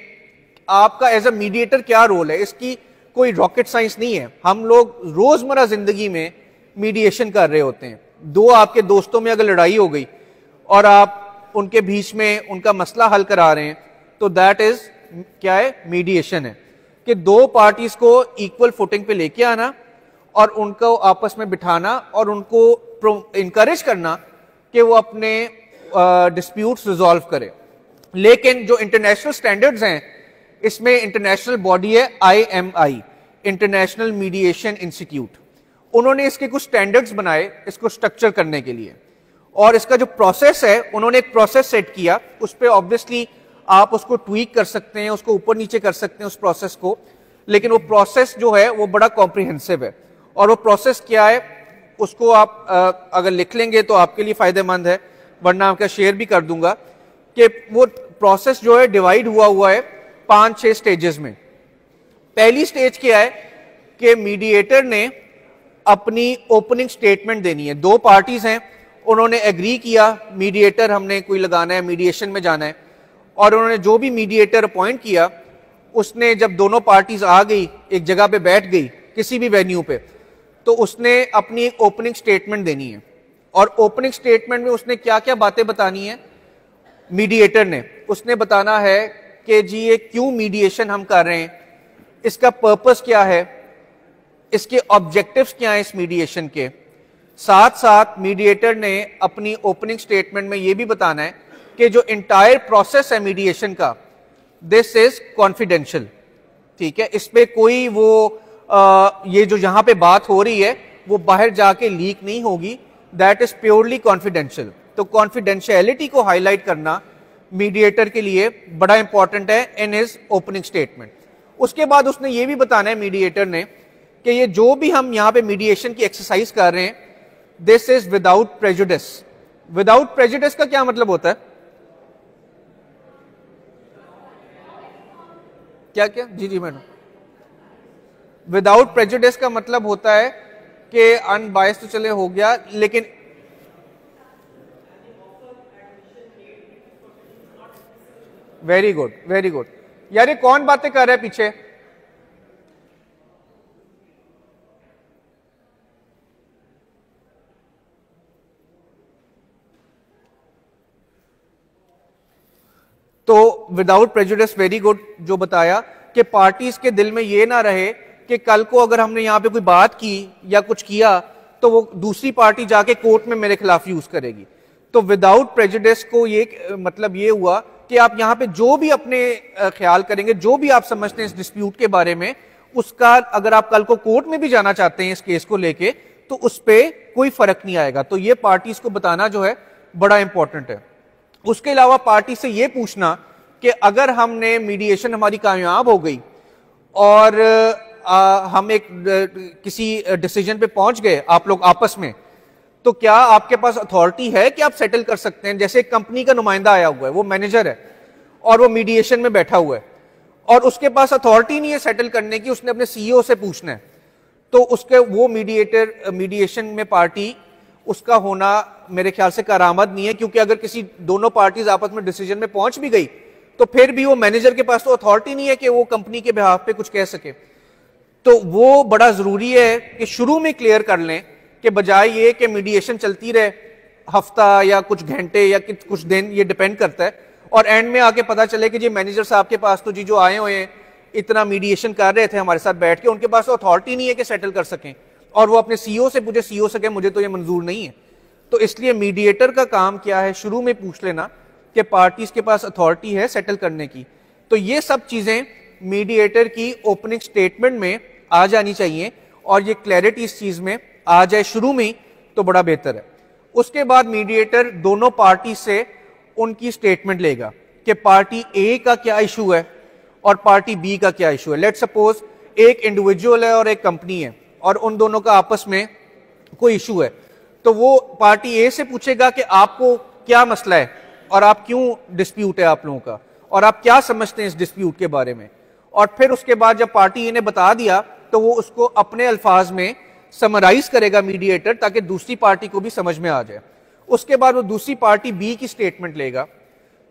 Speaker 2: आपका एज अ मीडिएटर क्या रोल है, इसकी कोई रॉकेट साइंस नहीं है। हम लोग रोजमर्रा जिंदगी में मीडिएशन कर रहे होते हैं। दो आपके दोस्तों में अगर लड़ाई हो गई और आप उनके बीच में उनका मसला हल करा रहे हैं, तो दैट इज क्या है, मीडिएशन है कि दो पार्टीज को इक्वल फुटिंग पे लेके आना और उनको आपस में बिठाना और उनको इनकरेज करना कि वो अपने डिस्प्यूट्स रिजॉल्व करें। लेकिन जो इंटरनेशनल स्टैंडर्ड्स हैं, इसमें इंटरनेशनल बॉडी है IMI, इंटरनेशनल मीडिएशन इंस्टीट्यूट। उन्होंने इसके कुछ स्टैंडर्ड्स बनाए इसको स्ट्रक्चर करने के लिए, और इसका जो प्रोसेस है उन्होंने एक प्रोसेस सेट किया। उस पर ऑब्वियसली आप उसको ट्वीक कर सकते हैं, उसको ऊपर नीचे कर सकते हैं उस प्रोसेस को, लेकिन वो प्रोसेस जो है वो बड़ा कॉम्प्रिहेंसिव है। और वो प्रोसेस क्या है उसको आप अगर लिख लेंगे तो आपके लिए फायदेमंद है, वरना आपका शेयर भी कर दूंगा कि वो प्रोसेस जो है डिवाइड हुआ है 5-6 स्टेजेस में। पहली स्टेज क्या है कि मीडिएटर ने अपनी ओपनिंग स्टेटमेंट देनी है। दो पार्टीज हैं, उन्होंने एग्री किया मीडिएटर हमने कोई लगाना है, मीडिएशन में जाना है, और उन्होंने जो भी मीडिएटर अपॉइंट किया उसने जब दोनों पार्टीज आ गई एक जगह पे बैठ गई किसी भी वेन्यू पे, तो उसने अपनी ओपनिंग स्टेटमेंट देनी है। और ओपनिंग स्टेटमेंट में उसने क्या क्या बातें बतानी है, मीडिएटर ने उसने बताना है कि जी ये क्यों मीडिएशन हम कर रहे हैं, इसका पर्पस क्या है, इसके ऑब्जेक्टिव्स क्या हैं इस मीडिएशन के। साथ साथ मीडिएटर ने अपनी ओपनिंग स्टेटमेंट में यह भी बताना है कि जो इंटायर प्रोसेस है मीडिएशन का, दिस इज कॉन्फिडेंशियल। ठीक है, इस पे कोई वो ये जो यहां पे बात हो रही है वो बाहर जाके लीक नहीं होगी, दैट इज प्योरली कॉन्फिडेंशियल। तो कॉन्फिडेंशियलिटी को हाईलाइट करना मीडिएटर के लिए बड़ा इंपॉर्टेंट है इन हिज ओपनिंग स्टेटमेंट। उसके बाद उसने ये भी बताना है मीडिएटर ने कि ये जो भी हम यहां पे मीडिएशन की एक्सरसाइज कर रहे हैं, this is without prejudice. Without prejudice का क्या मतलब होता है, क्या क्या जी मैडम? विदाउट प्रेजुडिस का मतलब होता है कि अनबायस तो चले हो गया, लेकिन वेरी गुड वेरी गुड। यार ये कौन बातें कर रहा है पीछे? तो विदाउट प्रेजुडिस, वेरी गुड, जो बताया कि पार्टीज के दिल में ये ना रहे कि कल को अगर हमने यहां पे कोई बात की या कुछ किया तो वो दूसरी पार्टी जाके कोर्ट में मेरे खिलाफ यूज करेगी। तो विदाउट प्रेजुडिस को ये मतलब ये हुआ कि आप यहां पे जो भी अपने ख्याल करेंगे, जो भी आप समझते हैं इस डिस्प्यूट के बारे में, उसका अगर आप कल को कोर्ट में भी जाना चाहते हैं इस केस को लेके, तो उस पर कोई फर्क नहीं आएगा। तो ये पार्टीज को बताना जो है बड़ा इंपॉर्टेंट है। उसके अलावा पार्टी से यह पूछना कि अगर हमने मीडिएशन हमारी कामयाब हो गई और हम एक किसी डिसीजन पे पहुंच गए आप लोग आपस में, तो क्या आपके पास अथॉरिटी है कि आप सेटल कर सकते हैं? जैसे एक कंपनी का नुमाइंदा आया हुआ है, वो मैनेजर है और वो मीडिएशन में बैठा हुआ है और उसके पास अथॉरिटी नहीं है सेटल करने की, उसने अपने सीईओ से पूछना है, तो उसके वो मीडिएशन में पार्टी उसका होना मेरे ख्याल से करामद नहीं है, क्योंकि अगर किसी दोनों पार्टीज आपस में डिसीजन में पहुंच भी गई तो फिर भी वो मैनेजर के पास तो अथॉरिटी नहीं है कि वो कंपनी के बिहाफ पे कुछ कह सके। तो वो बड़ा जरूरी है कि शुरू में क्लियर कर लें कि बजाय ये कि मीडिएशन चलती रहे हफ्ता या कुछ घंटे या कुछ दिन, ये डिपेंड करता है, और एंड में आके पता चले कि जी मैनेजर साहब के पास तो जी जो आए हुए हैं इतना मीडिएशन कर रहे थे हमारे साथ बैठ के, उनके पास तो अथॉरिटी नहीं है कि सेटल कर सकें, और वो अपने सीईओ से पूछे, सीईओ से कहे मुझे तो ये मंजूर नहीं है। तो इसलिए मीडिएटर का काम क्या है, शुरू में पूछ लेना कि पार्टीज के पास अथॉरिटी है सेटल करने की। तो ये सब चीजें मीडिएटर की ओपनिंग स्टेटमेंट में आ जानी चाहिए और ये क्लैरिटी इस चीज में आ जाए शुरू में ही तो बड़ा बेहतर है। उसके बाद मीडिएटर दोनों पार्टी से उनकी स्टेटमेंट लेगा कि पार्टी ए का क्या इशू है और पार्टी बी का क्या इशू है। लेट्स सपोज एक इंडिविजुअल है और एक कंपनी है और उन दोनों का आपस में कोई इशू है, तो वो पार्टी ए से पूछेगा कि आपको क्या मसला है और आप क्यों डिस्प्यूट है आप लोगों का और आप क्या समझते हैं इस डिस्प्यूट के बारे में। और फिर उसके बाद जब पार्टी ए ने बता दिया तो वो उसको अपने अल्फाज में समराइज करेगा मीडिएटर, ताकि दूसरी पार्टी को भी समझ में आ जाए। उसके बाद वो दूसरी पार्टी बी की स्टेटमेंट लेगा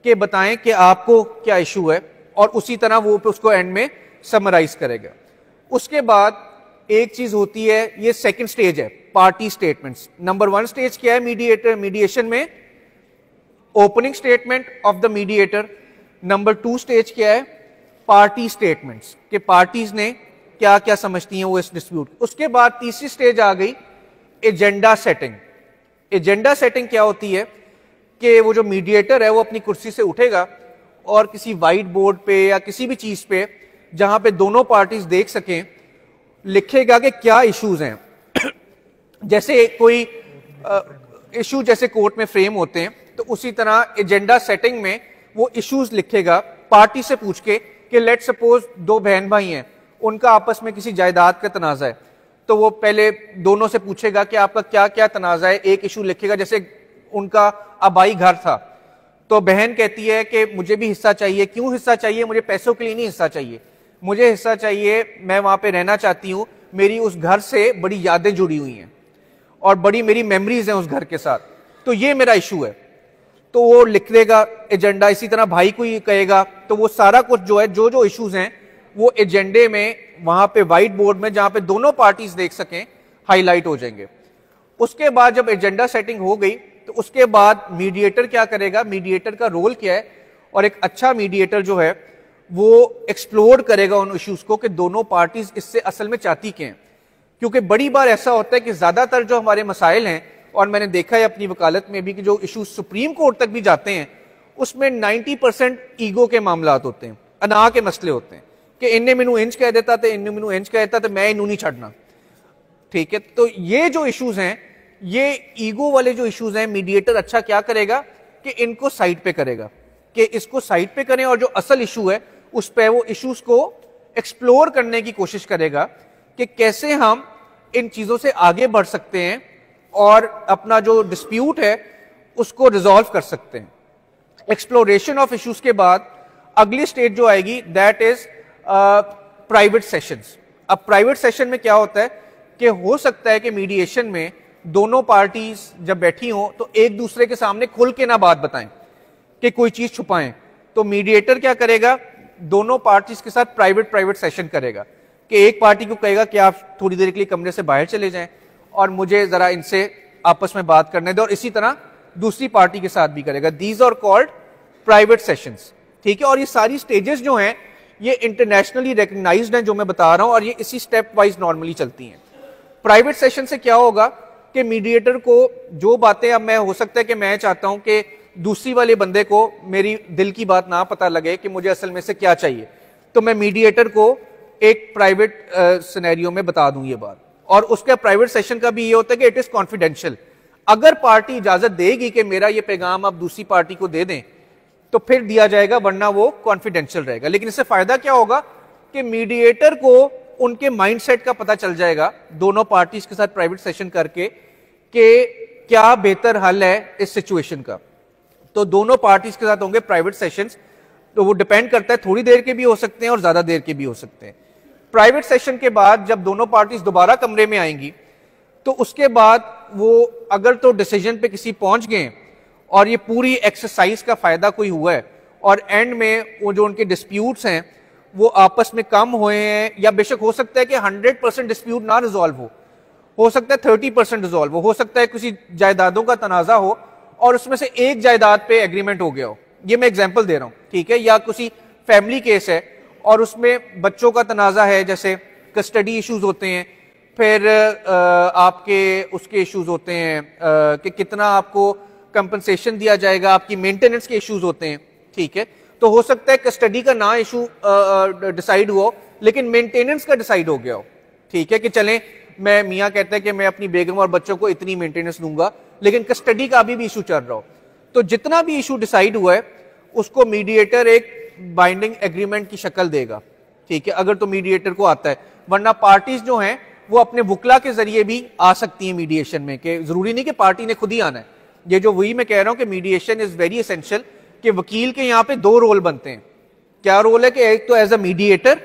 Speaker 2: कि बताएं कि आपको क्या इशू है और उसी तरह वो उसको एंड में समराइज करेगा। उसके बाद एक चीज होती है, ये सेकंड स्टेज है, पार्टी स्टेटमेंट्स। नंबर 1 स्टेज क्या है मीडिएशन में? Opening statement of the mediator. Number 2 stage क्या है? पार्टी स्टेटमेंट्स, कि पार्टीज ने क्या क्या समझती हैं वो इस डिस्प्यूट। उसके बाद तीसरी स्टेज आ गई एजेंडा सेटिंग। एजेंडा सेटिंग क्या होती है कि वो जो मीडिएटर है वो अपनी कुर्सी से उठेगा और किसी वाइट बोर्ड पे या किसी भी चीज पे जहां पे दोनों पार्टीज देख सकें लिखेगा कि क्या इश्यूज हैं। जैसे कोई इशू जैसे कोर्ट में फ्रेम होते हैं तो उसी तरह एजेंडा सेटिंग में वो इश्यूज लिखेगा पार्टी से पूछ के कि लेट सपोज 2 बहन भाई हैं, उनका आपस में किसी जायदाद का तनाजा है, तो वो पहले दोनों से पूछेगा कि आपका क्या क्या तनाजा है। एक इशू लिखेगा, जैसे उनका आबाई घर था तो बहन कहती है कि मुझे भी हिस्सा चाहिए। क्यों हिस्सा चाहिए? मुझे पैसों के लिए नहीं हिस्सा चाहिए, मुझे हिस्सा चाहिए, मैं वहां पे रहना चाहती हूं, मेरी उस घर से बड़ी यादें जुड़ी हुई हैं और बड़ी मेरी मेमोरीज हैं उस घर के साथ, तो ये मेरा इशू है। तो वो लिख देगा एजेंडा। इसी तरह भाई को ये कहेगा, तो वो सारा कुछ जो है जो इश्यूज हैं वो एजेंडे में वहां पे व्हाइट बोर्ड में जहां पे दोनों पार्टीज देख सकें हाईलाइट हो जाएंगे। उसके बाद जब एजेंडा सेटिंग हो गई तो उसके बाद मीडिएटर क्या करेगा, मीडिएटर का रोल क्या है, और एक अच्छा मीडिएटर जो है वो एक्सप्लोर करेगा उन इश्यूज को कि दोनों पार्टीज इससे असल में चाहती क्या हैं। क्योंकि बड़ी बार ऐसा होता है कि ज्यादातर जो हमारे मसाइल हैं, और मैंने देखा है अपनी वकालत में भी कि जो इश्यूज सुप्रीम कोर्ट तक भी जाते हैं उसमें 90% ईगो के मामला होते हैं, अना के मसले होते हैं कि इन्हें मैनू इंच कह देता तो इन्हें मैनू इंच कह देता तो मैं इन्हू नहीं छड़ना। ठीक है, तो ये जो इश्यूज हैं, ये ईगो वाले जो इश्यूज हैं, मीडिएटर अच्छा क्या करेगा कि इनको साइड पे करेगा, कि इसको साइड पे करें और जो असल इशू है उस पर वो इश्यूज को एक्सप्लोर करने की कोशिश करेगा कि कैसे हम इन चीजों से आगे बढ़ सकते हैं और अपना जो डिस्प्यूट है उसको रिजॉल्व कर सकते हैं। एक्सप्लोरेशन ऑफ इश्यूज के बाद अगली स्टेज जो आएगी दैट इज प्राइवेट सेशंस। अब प्राइवेट सेशन में क्या होता है कि हो सकता है कि मीडिएशन में दोनों पार्टीज जब बैठी हो तो एक दूसरे के सामने खुल के ना बात बताएं कि कोई चीज छुपाएं, तो मीडिएटर क्या करेगा, दोनों पार्टीज के साथ प्राइवेट सेशन करेगा कि एक पार्टी को कहेगा कि आप थोड़ी देर के लिए कमरे से बाहर चले जाएं और मुझे जरा इनसे आपस में बात करने दो, और इसी तरह दूसरी पार्टी के साथ भी करेगा। These are called private sessions. ठीक है, और ये सारी स्टेजेस जो हैं ये इंटरनेशनली रिकग्नाइज्ड हैं जो मैं बता रहा हूं, और ये इसी स्टेप वाइज नॉर्मली चलती हैं। प्राइवेट सेशन से क्या होगा कि मीडिएटर को जो बातें, अब मैं हो सकता है कि मैं चाहता हूं कि दूसरी वाले बंदे को मेरी दिल की बात ना पता लगे कि मुझे असल में से क्या चाहिए, तो मैं मीडिएटर को एक प्राइवेट सिनेरियो में बता दूं ये बात। और उसका प्राइवेट सेशन का भी ये होता है कि इट इज कॉन्फिडेंशियल। अगर पार्टी इजाजत देगी कि मेरा ये पैगाम आप दूसरी पार्टी को दे दें तो फिर दिया जाएगा, वरना वो कॉन्फिडेंशियल रहेगा। लेकिन इससे फायदा क्या होगा कि मीडिएटर को उनके माइंडसेट का पता चल जाएगा दोनों पार्टीज के साथ प्राइवेट सेशन करके कि क्या बेहतर हल है इस सिचुएशन का। तो दोनों पार्टीज के साथ होंगे प्राइवेट सेशंस, तो वो डिपेंड करता है, थोड़ी देर के भी हो सकते हैं और ज्यादा देर के भी हो सकते हैं। प्राइवेट सेशन के बाद जब दोनों पार्टीज दोबारा कमरे में आएंगी तो उसके बाद वो अगर तो डिसीजन पे किसी पहुंच गए और ये पूरी एक्सरसाइज का फायदा कोई हुआ है और एंड में वो जो उनके डिस्प्यूट्स हैं वो आपस में कम हुए हैं, या बेशक हो सकता है कि 100% डिस्प्यूट ना रिजॉल्व हो सकता है 30% रिजॉल्व हो सकता है किसी जायदादों का तनाजा हो और उसमें से एक जायदाद पे एग्रीमेंट हो गया हो। ये मैं एग्जांपल दे रहा हूं, ठीक है, या किसी फैमिली केस है और उसमें बच्चों का तनाजा है, जैसे कस्टडी इश्यूज होते हैं, फिर आपके उसके इश्यूज होते हैं कि कितना आपको कंपनसेशन दिया जाएगा, आपकी मेंटेनेंस के इश्यूज होते हैं। ठीक है, तो हो सकता है कस्टडी का ना इशू डिसाइड हुआ हो, लेकिन मेंटेनेंस का डिसाइड हो गया हो। ठीक है कि चलें, मैं मियाँ कहता है कि मैं अपनी बेगम और बच्चों को इतनी मेंटेनेंस दूंगा, लेकिन कस्टडी का अभी भी इशू चल रहा हो, तो जितना भी इशू डिसाइड हुआ है उसको मीडिएटर एक बाइंडिंग एग्रीमेंट की शक्ल देगा। ठीक है, अगर तो मीडिएटर को आता है, वरना पार्टीज जो हैं वो अपने वकला के जरिए भी आ सकती हैं मीडिएशन में, कि जरूरी नहीं कि पार्टी ने खुद ही आना है। ये जो वही मैं कह रहा हूं कि मीडिएशन इज वेरी एसेंशियल, कि वकील के यहाँ पे दो रोल बनते हैं। क्या रोल है कि एक तो एज अ मीडिएटर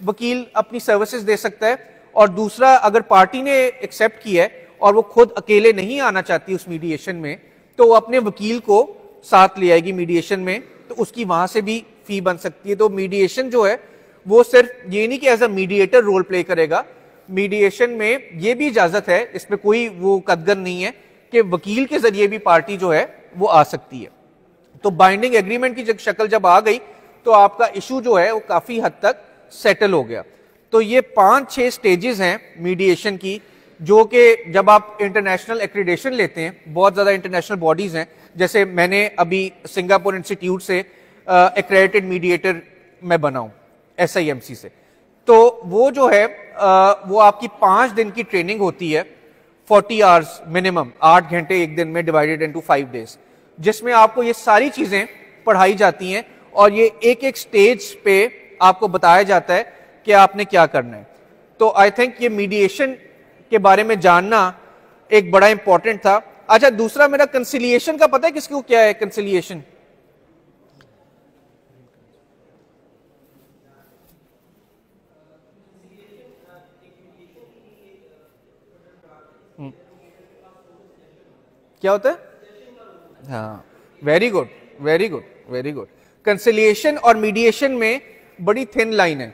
Speaker 2: वकील अपनी सर्विसेज दे सकता है, और दूसरा अगर पार्टी ने एक्सेप्ट किया है और वो खुद अकेले नहीं आना चाहती उस मीडिएशन में, तो वो अपने वकील को साथ ले आएगी मीडिएशन में, तो उसकी वहां से भी फी बन सकती है। तो मीडिएशन जो है वो सिर्फ ये नहीं कि as a mediator role play करेगा, मीडिएशन में ये भी इजाजत है, इसमें कोई वो कदगन नहीं है कि वकील के जरिए भी पार्टी जो है वो आ सकती है। तो बाइंडिंग एग्रीमेंट की शक्ल जब आ गई तो आपका इशू जो है वो काफी हद तक सेटल हो गया। तो ये 5-6 स्टेजेस हैं मीडिएशन की, जो कि जब आप इंटरनेशनल एक्रीडेशन लेते हैं, बहुत ज्यादा इंटरनेशनल बॉडीज हैं, जैसे मैंने अभी सिंगापुर इंस्टीट्यूट से एक्रेडिटेड मीडिएटर मैं बना हूं SIMC से, तो वो जो है वो आपकी 5 दिन की ट्रेनिंग होती है, 40 आवर्स मिनिमम, 8 घंटे एक दिन में डिवाइडेड इनटू 5 डेज, जिसमें आपको ये सारी चीजें पढ़ाई जाती हैं और ये एक एक स्टेज पे आपको बताया जाता है कि आपने क्या करना है। तो आई थिंक ये मीडिएशन के बारे में जानना एक बड़ा इंपॉर्टेंट था। अच्छा, दूसरा मेरा कंसिलिएशन का पता है किसको क्या है? कंसिलिएशन क्या होता है? हाँ, very good very good very good. Conciliation और मीडिएशन में बड़ी थिन लाइन है।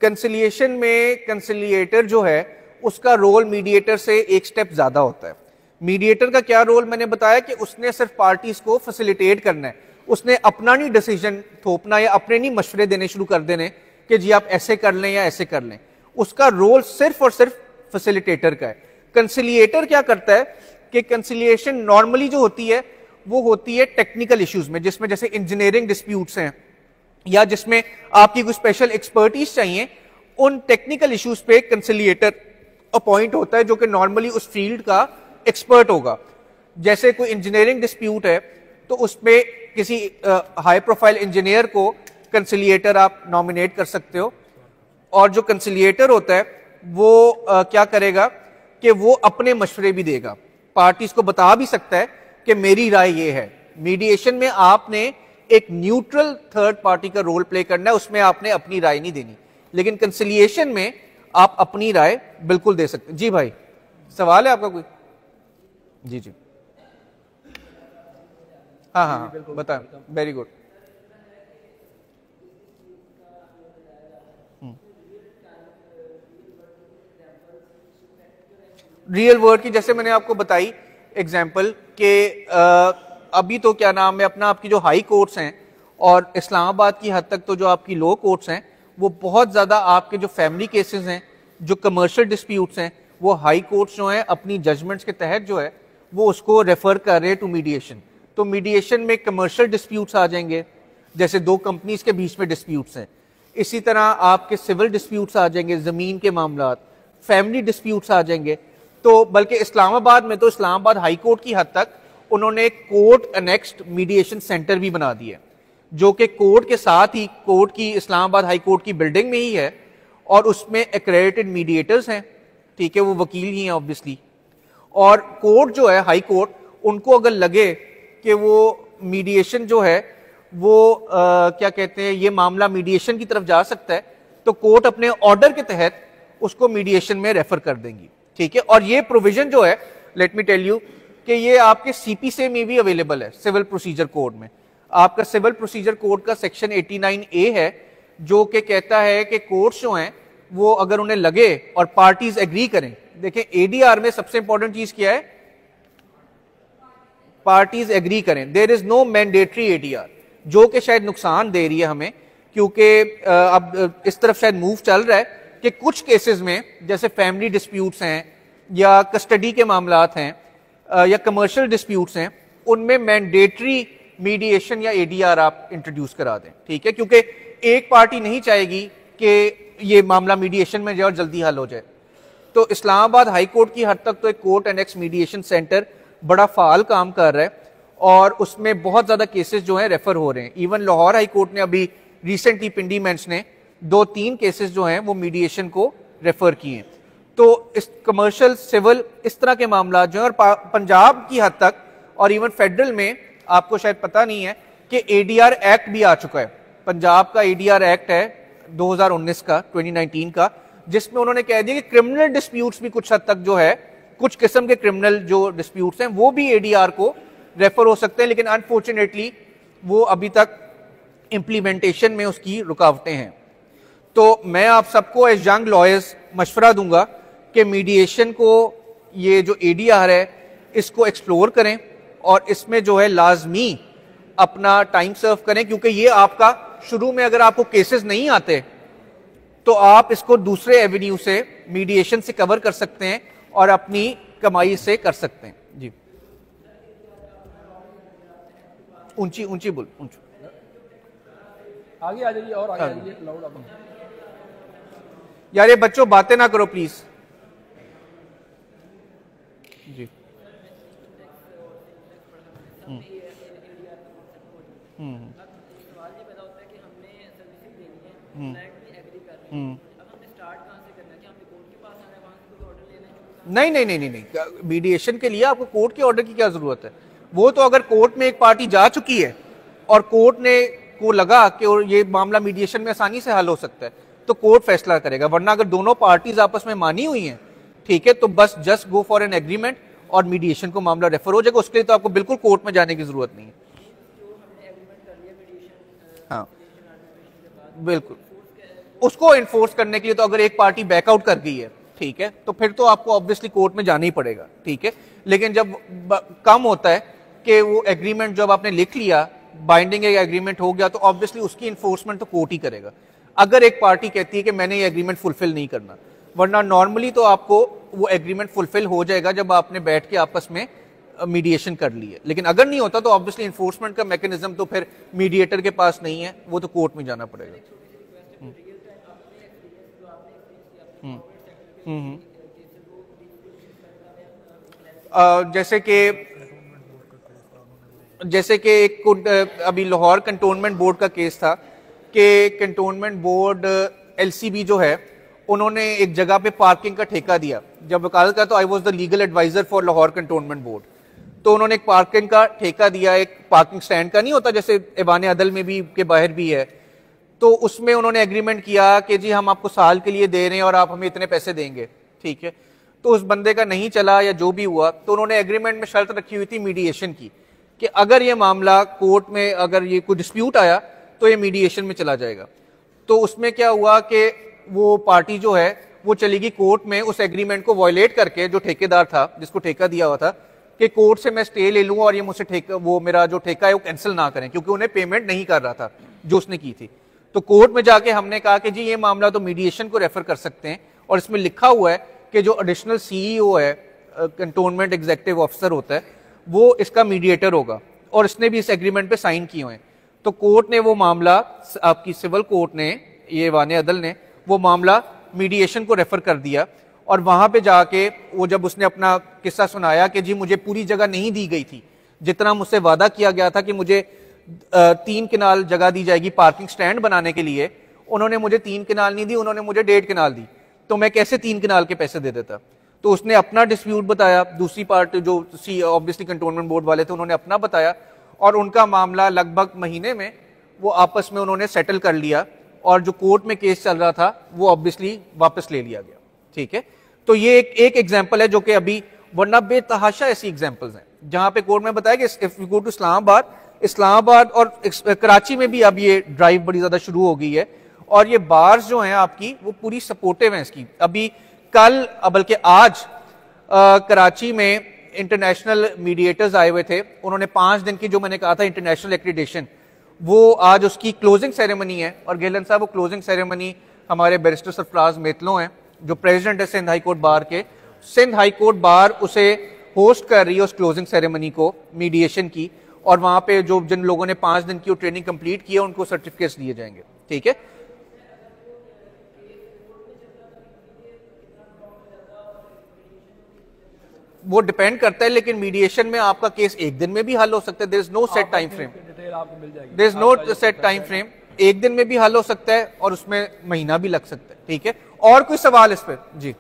Speaker 2: कंसिलिएशन में कंसिलिएटर जो है उसका रोल मीडिएटर से एक स्टेप ज्यादा होता है। मीडिएटर का क्या रोल मैंने बताया कि उसने सिर्फ पार्टीज को फैसिलिटेट करना है, उसने अपना नहीं डिसीजन थोपना या अपने नहीं मशवरे देने शुरू कर देने कि जी आप ऐसे कर लें या ऐसे कर लें। उसका रोल सिर्फ और सिर्फ फैसिलिटेटर का है। कंसिलिएटर क्या करता है कि कंसिलिएशन नॉर्मली जो होती है वो होती है टेक्निकल इश्यूज में, जिसमें जैसे इंजीनियरिंग डिस्प्यूट्स हैं या जिसमें आपकी कोई स्पेशल एक्सपर्टीज चाहिए, उन टेक्निकल इश्यूज पे कंसिलिएटर अपॉइंट होता है जो कि नॉर्मली उस फील्ड का एक्सपर्ट होगा। जैसे कोई इंजीनियरिंग डिस्प्यूट है तो उसमें किसी हाई प्रोफाइल इंजीनियर को कंसिलिएटर आप नॉमिनेट कर सकते हो, और जो कंसिलिएटर होता है वो क्या करेगा कि वो अपने मशवरे भी देगा, पार्टीज को बता भी सकता है कि मेरी राय ये है। मीडिएशन में आपने एक न्यूट्रल थर्ड पार्टी का रोल प्ले करना है, उसमें आपने अपनी राय नहीं देनी, लेकिन कंसिलिएशन में आप अपनी राय बिल्कुल दे सकते हैं। जी भाई, सवाल है आपका कोई? जी जी, हाँ हाँ बताएं। Very good. रियल वर्ल्ड की जैसे मैंने आपको बताई एग्जाम्पल के अभी तो क्या नाम है अपना, आपकी जो हाई कोर्ट्स हैं और इस्लामाबाद की हद तक तो जो आपकी लो कोर्ट्स हैं, वो बहुत ज्यादा आपके जो फैमिली केसेस हैं, जो कमर्शियल डिस्प्यूट्स हैं, वो हाई कोर्ट्स जो हैं अपनी जजमेंट्स के तहत जो है वो उसको रेफर कर रहे हैं टू मीडिएशन। तो मीडिएशन में कमर्शियल डिस्प्यूट्स आ जाएंगे, जैसे दो कंपनीज के बीच में डिस्प्यूट्स हैं। इसी तरह आपके सिविल डिस्प्यूट्स आ जाएंगे, जमीन के मामला, फैमिली डिस्प्यूट्स आ जाएंगे। तो बल्कि इस्लामाबाद में तो इस्लामाबाद हाई कोर्ट की हद तक उन्होंने कोर्ट अनेक्स्ड मीडिएशन सेंटर भी बना दिया, जो कि कोर्ट के साथ ही कोर्ट की इस्लामाबाद हाई कोर्ट की बिल्डिंग में ही है, और उसमें एक्रेडिटेड मीडिएटर्स हैं। ठीक है, वो वकील ही हैं ऑब्वियसली, और कोर्ट जो है हाई कोर्ट, उनको अगर लगे कि वो मीडिएशन जो है वो क्या कहते हैं, ये मामला मीडिएशन की तरफ जा सकता है, तो कोर्ट अपने ऑर्डर के तहत उसको मीडिएशन में रेफर कर देंगी। ठीक है, और ये प्रोविजन जो है, लेट मी टेल यू कि ये आपके CPC में भी अवेलेबल है, सिविल प्रोसीजर कोड में। आपका सिविल प्रोसीजर कोड का सेक्शन 89A है, जो कि कहता है कि कोर्ट्स जो हैं वो अगर उन्हें लगे और पार्टीज एग्री करें, देखें ADR में सबसे इंपॉर्टेंट चीज क्या है, पार्टीज एग्री करें। There is no mandatory ADR, जो कि शायद नुकसान दे रही है हमें, क्योंकि अब इस तरफ शायद मूव चल रहा है कि कुछ केसेस में जैसे फैमिली डिस्प्यूट्स हैं या कस्टडी के मामलात हैं या कमर्शियल डिस्प्यूट्स हैं, उनमें मैंडेटरी मीडिएशन या एडीआर आप इंट्रोड्यूस करा दें, ठीक है, क्योंकि एक पार्टी नहीं चाहेगी कि ये मामला मीडिएशन में जाए और जल्दी हल हो जाए। तो इस्लामाबाद हाई कोर्ट की हद तक तो एक कोर्ट एनेक्स मीडिएशन सेंटर बड़ा फाल काम कर रहा है और उसमें बहुत ज्यादा केसेस जो हैं रेफर हो रहे हैं। इवन लाहौर हाई कोर्ट ने अभी रिसेंटली पिंडी बेंच ने 2-3 केसेस जो हैं वो मीडिएशन को रेफर किए हैं। तो इस कमर्शियल सिविल इस तरह के मामला जो है, और पंजाब की हद तक और इवन फेडरल में आपको शायद पता नहीं है कि एडीआर एक्ट भी आ चुका है। पंजाब का एडीआर एक्ट है 2019 का, 2019 का, जिसमें उन्होंने कह दिया कि क्रिमिनल डिस्प्यूट्स भी कुछ हद तक जो है, कुछ किस्म के क्रिमिनल जो डिस्प्यूट्स हैं वो भी एडीआर को रेफर हो सकते हैं, लेकिन अनफॉर्चुनेटली वो अभी तक इंप्लीमेंटेशन में उसकी रुकावटें हैं। तो मैं आप सबको एज यंग लॉयर्स मशवरा दूंगा कि मीडिएशन को, ये जो एडीआर है इसको एक्सप्लोर करें और इसमें जो है लाजमी अपना टाइम सर्व करें, क्योंकि ये आपका शुरू में अगर आपको केसेस नहीं आते तो आप इसको दूसरे एवेन्यू से मीडिएशन से कवर कर सकते हैं और अपनी कमाई से कर सकते हैं। जी ऊंची ऊंची बोल, ऊंची
Speaker 3: आगे आ जाइए और आगे आ जाइए, लाउड आप।
Speaker 2: यार ये बच्चों बातें ना करो प्लीज। जी नहीं नहीं नहीं नहीं नहीं, मीडिएशन के लिए आपको कोर्ट के ऑर्डर की क्या जरूरत है? वो तो अगर कोर्ट में एक पार्टी जा चुकी है और कोर्ट ने को लगा कि ये मामला मीडिएशन में आसानी से हल हो सकता है तो कोर्ट फैसला करेगा, वरना अगर दोनों पार्टीज आपस में मानी हुई हैं, ठीक है, तो बस just go for an agreement और मीडिएशन को मामला रेफर हो जाएगा। उसके लिए तो आपको बिल्कुल कोर्ट में जाने की जरूरत नहीं है। हाँ बिल्कुल, उसको इन्फोर्स करने के लिए तो अगर एक पार्टी बैकआउट कर गई है, ठीक है, तो फिर तो आपको ऑब्वियसली कोर्ट में जाना ही पड़ेगा, ठीक है। लेकिन जब कम होता है कि वो एग्रीमेंट जब आपने लिख लिया, बाइंडिंग एग्रीमेंट हो गया, तो ऑब्वियसली उसकी इन्फोर्समेंट तो कोर्ट ही करेगा अगर एक पार्टी कहती है कि मैंने ये एग्रीमेंट फुलफिल नहीं करना। वरना नॉर्मली तो आपको वो एग्रीमेंट फुलफिल हो जाएगा जब आपने बैठ के आपस में मीडिएशन कर ली है। लेकिन अगर नहीं होता तो ऑब्वियसली इन्फोर्समेंट का मैकेनिज्म तो फिर मीडिएटर के पास नहीं है, वो तो कोर्ट में जाना पड़ेगा। जैसे कि एक अभी लाहौर कंटोनमेंट बोर्ड का केस था कि कंटोनमेंट बोर्ड एलसीबी जो है उन्होंने एक जगह पे पार्किंग का ठेका दिया। जब वकालत का तो I was the legal adviser for Lahore cantonment board, तो उन्होंने एक पार्किंग का ठेका दिया, एक पार्किंग स्टैंड का नहीं होता जैसे ऐवान अदल में भी के बाहर भी है, तो उसमें उन्होंने एग्रीमेंट किया कि जी हम आपको साल के लिए दे रहे हैं और आप हमें इतने पैसे देंगे, ठीक है। तो उस बंदे का नहीं चला या जो भी हुआ, तो उन्होंने एग्रीमेंट में शर्त रखी हुई थी मीडिएशन की कि अगर ये मामला कोर्ट में अगर ये कोई डिस्प्यूट आया तो ये मीडिएशन में चला जाएगा। तो उसमें क्या हुआ कि वो पार्टी जो है वो चली गई कोर्ट में उस एग्रीमेंट को वायलेट करके, जो ठेकेदार था जिसको ठेका दिया हुआ था कि कोर्ट से मैं स्टे ले लूं और ये मुझसे ठेका, वो मेरा जो ठेका है वो कैंसिल ना करें, क्योंकि उन्हें पेमेंट नहीं कर रहा था जो उसने की थी। तो कोर्ट में जाके हमने कहा कि जी ये मामला तो मीडिएशन को रेफर कर सकते हैं और इसमें लिखा हुआ है कि जो एडिशनल सीईओ है, कंटोनमेंट एग्जीक्यूटिव ऑफिसर होता है, वो इसका मीडिएटर होगा और इसने भी इस एग्रीमेंट पे साइन किए हुए हैं। तो कोर्ट ने वो मामला, आपकी सिविल कोर्ट ने, ये ऐवान अदल ने वो मामला मीडिएशन को रेफर कर दिया और वहां पे जाके वो जब उसने अपना किस्सा सुनाया कि जी मुझे पूरी जगह नहीं दी गई थी, जितना मुझसे वादा किया गया था कि मुझे 3 कनाल जगह दी जाएगी पार्किंग स्टैंड बनाने के लिए, उन्होंने मुझे 3 कनाल नहीं दी, उन्होंने मुझे 1.5 कनाल दी, तो मैं कैसे 3 कनाल के पैसे दे देता। तो उसने अपना डिस्प्यूट बताया, दूसरी पार्ट जो ऑब्वियसली कंटोनमेंट बोर्ड वाले थे उन्होंने अपना बताया और उनका मामला लगभग महीने में वो आपस में उन्होंने सेटल कर लिया और जो कोर्ट में केस चल रहा था वो ऑब्वियसली वापस ले लिया गया, ठीक है। तो ये एक एग्जांपल है जो कि अभी, वरना बेतहाशा ऐसी एग्जांपल्स हैं जहां पे कोर्ट में बताया कि if you go to Islamabad और कराची में भी अब ये ड्राइव बड़ी ज्यादा शुरू हो गई है और ये बार्स जो हैं आपकी वो पूरी सपोर्टिव हैं इसकी। अभी कल बल्कि आज कराची में इंटरनेशनल मीडिएटर्स आए हुए थे, उन्होंने 5 दिन की जो मैंने कहा था इंटरनेशनल एक्रीडेशन, वो आज उसकी क्लोजिंग सेरेमनी है और गेलन साहब वो क्लोजिंग सेरेमनी हमारे बैरिस्टर सरफराज मेतलो हैं जो प्रेसिडेंट है सिंध हाई कोर्ट बार के। सिंध हाई कोर्ट बार उसे होस्ट कर रही है उस क्लोजिंग सेरेमनी को मीडिएशन की, और वहां पे जो जिन लोगों ने 5 दिन की ट्रेनिंग कंप्लीट की है उनको सर्टिफिकेट्स दिए जाएंगे। ठीक है, वो डिपेंड करता है, लेकिन मीडिएशन में आपका केस एक दिन में भी हल हो सकता है। There is no set time frame,
Speaker 3: detail आपको मिल जाएगी।
Speaker 2: There is no set time frame, एक दिन में भी हल हो सकता है और उसमें महीना भी लग सकता है। ठीक है, और कोई सवाल इस पर? जी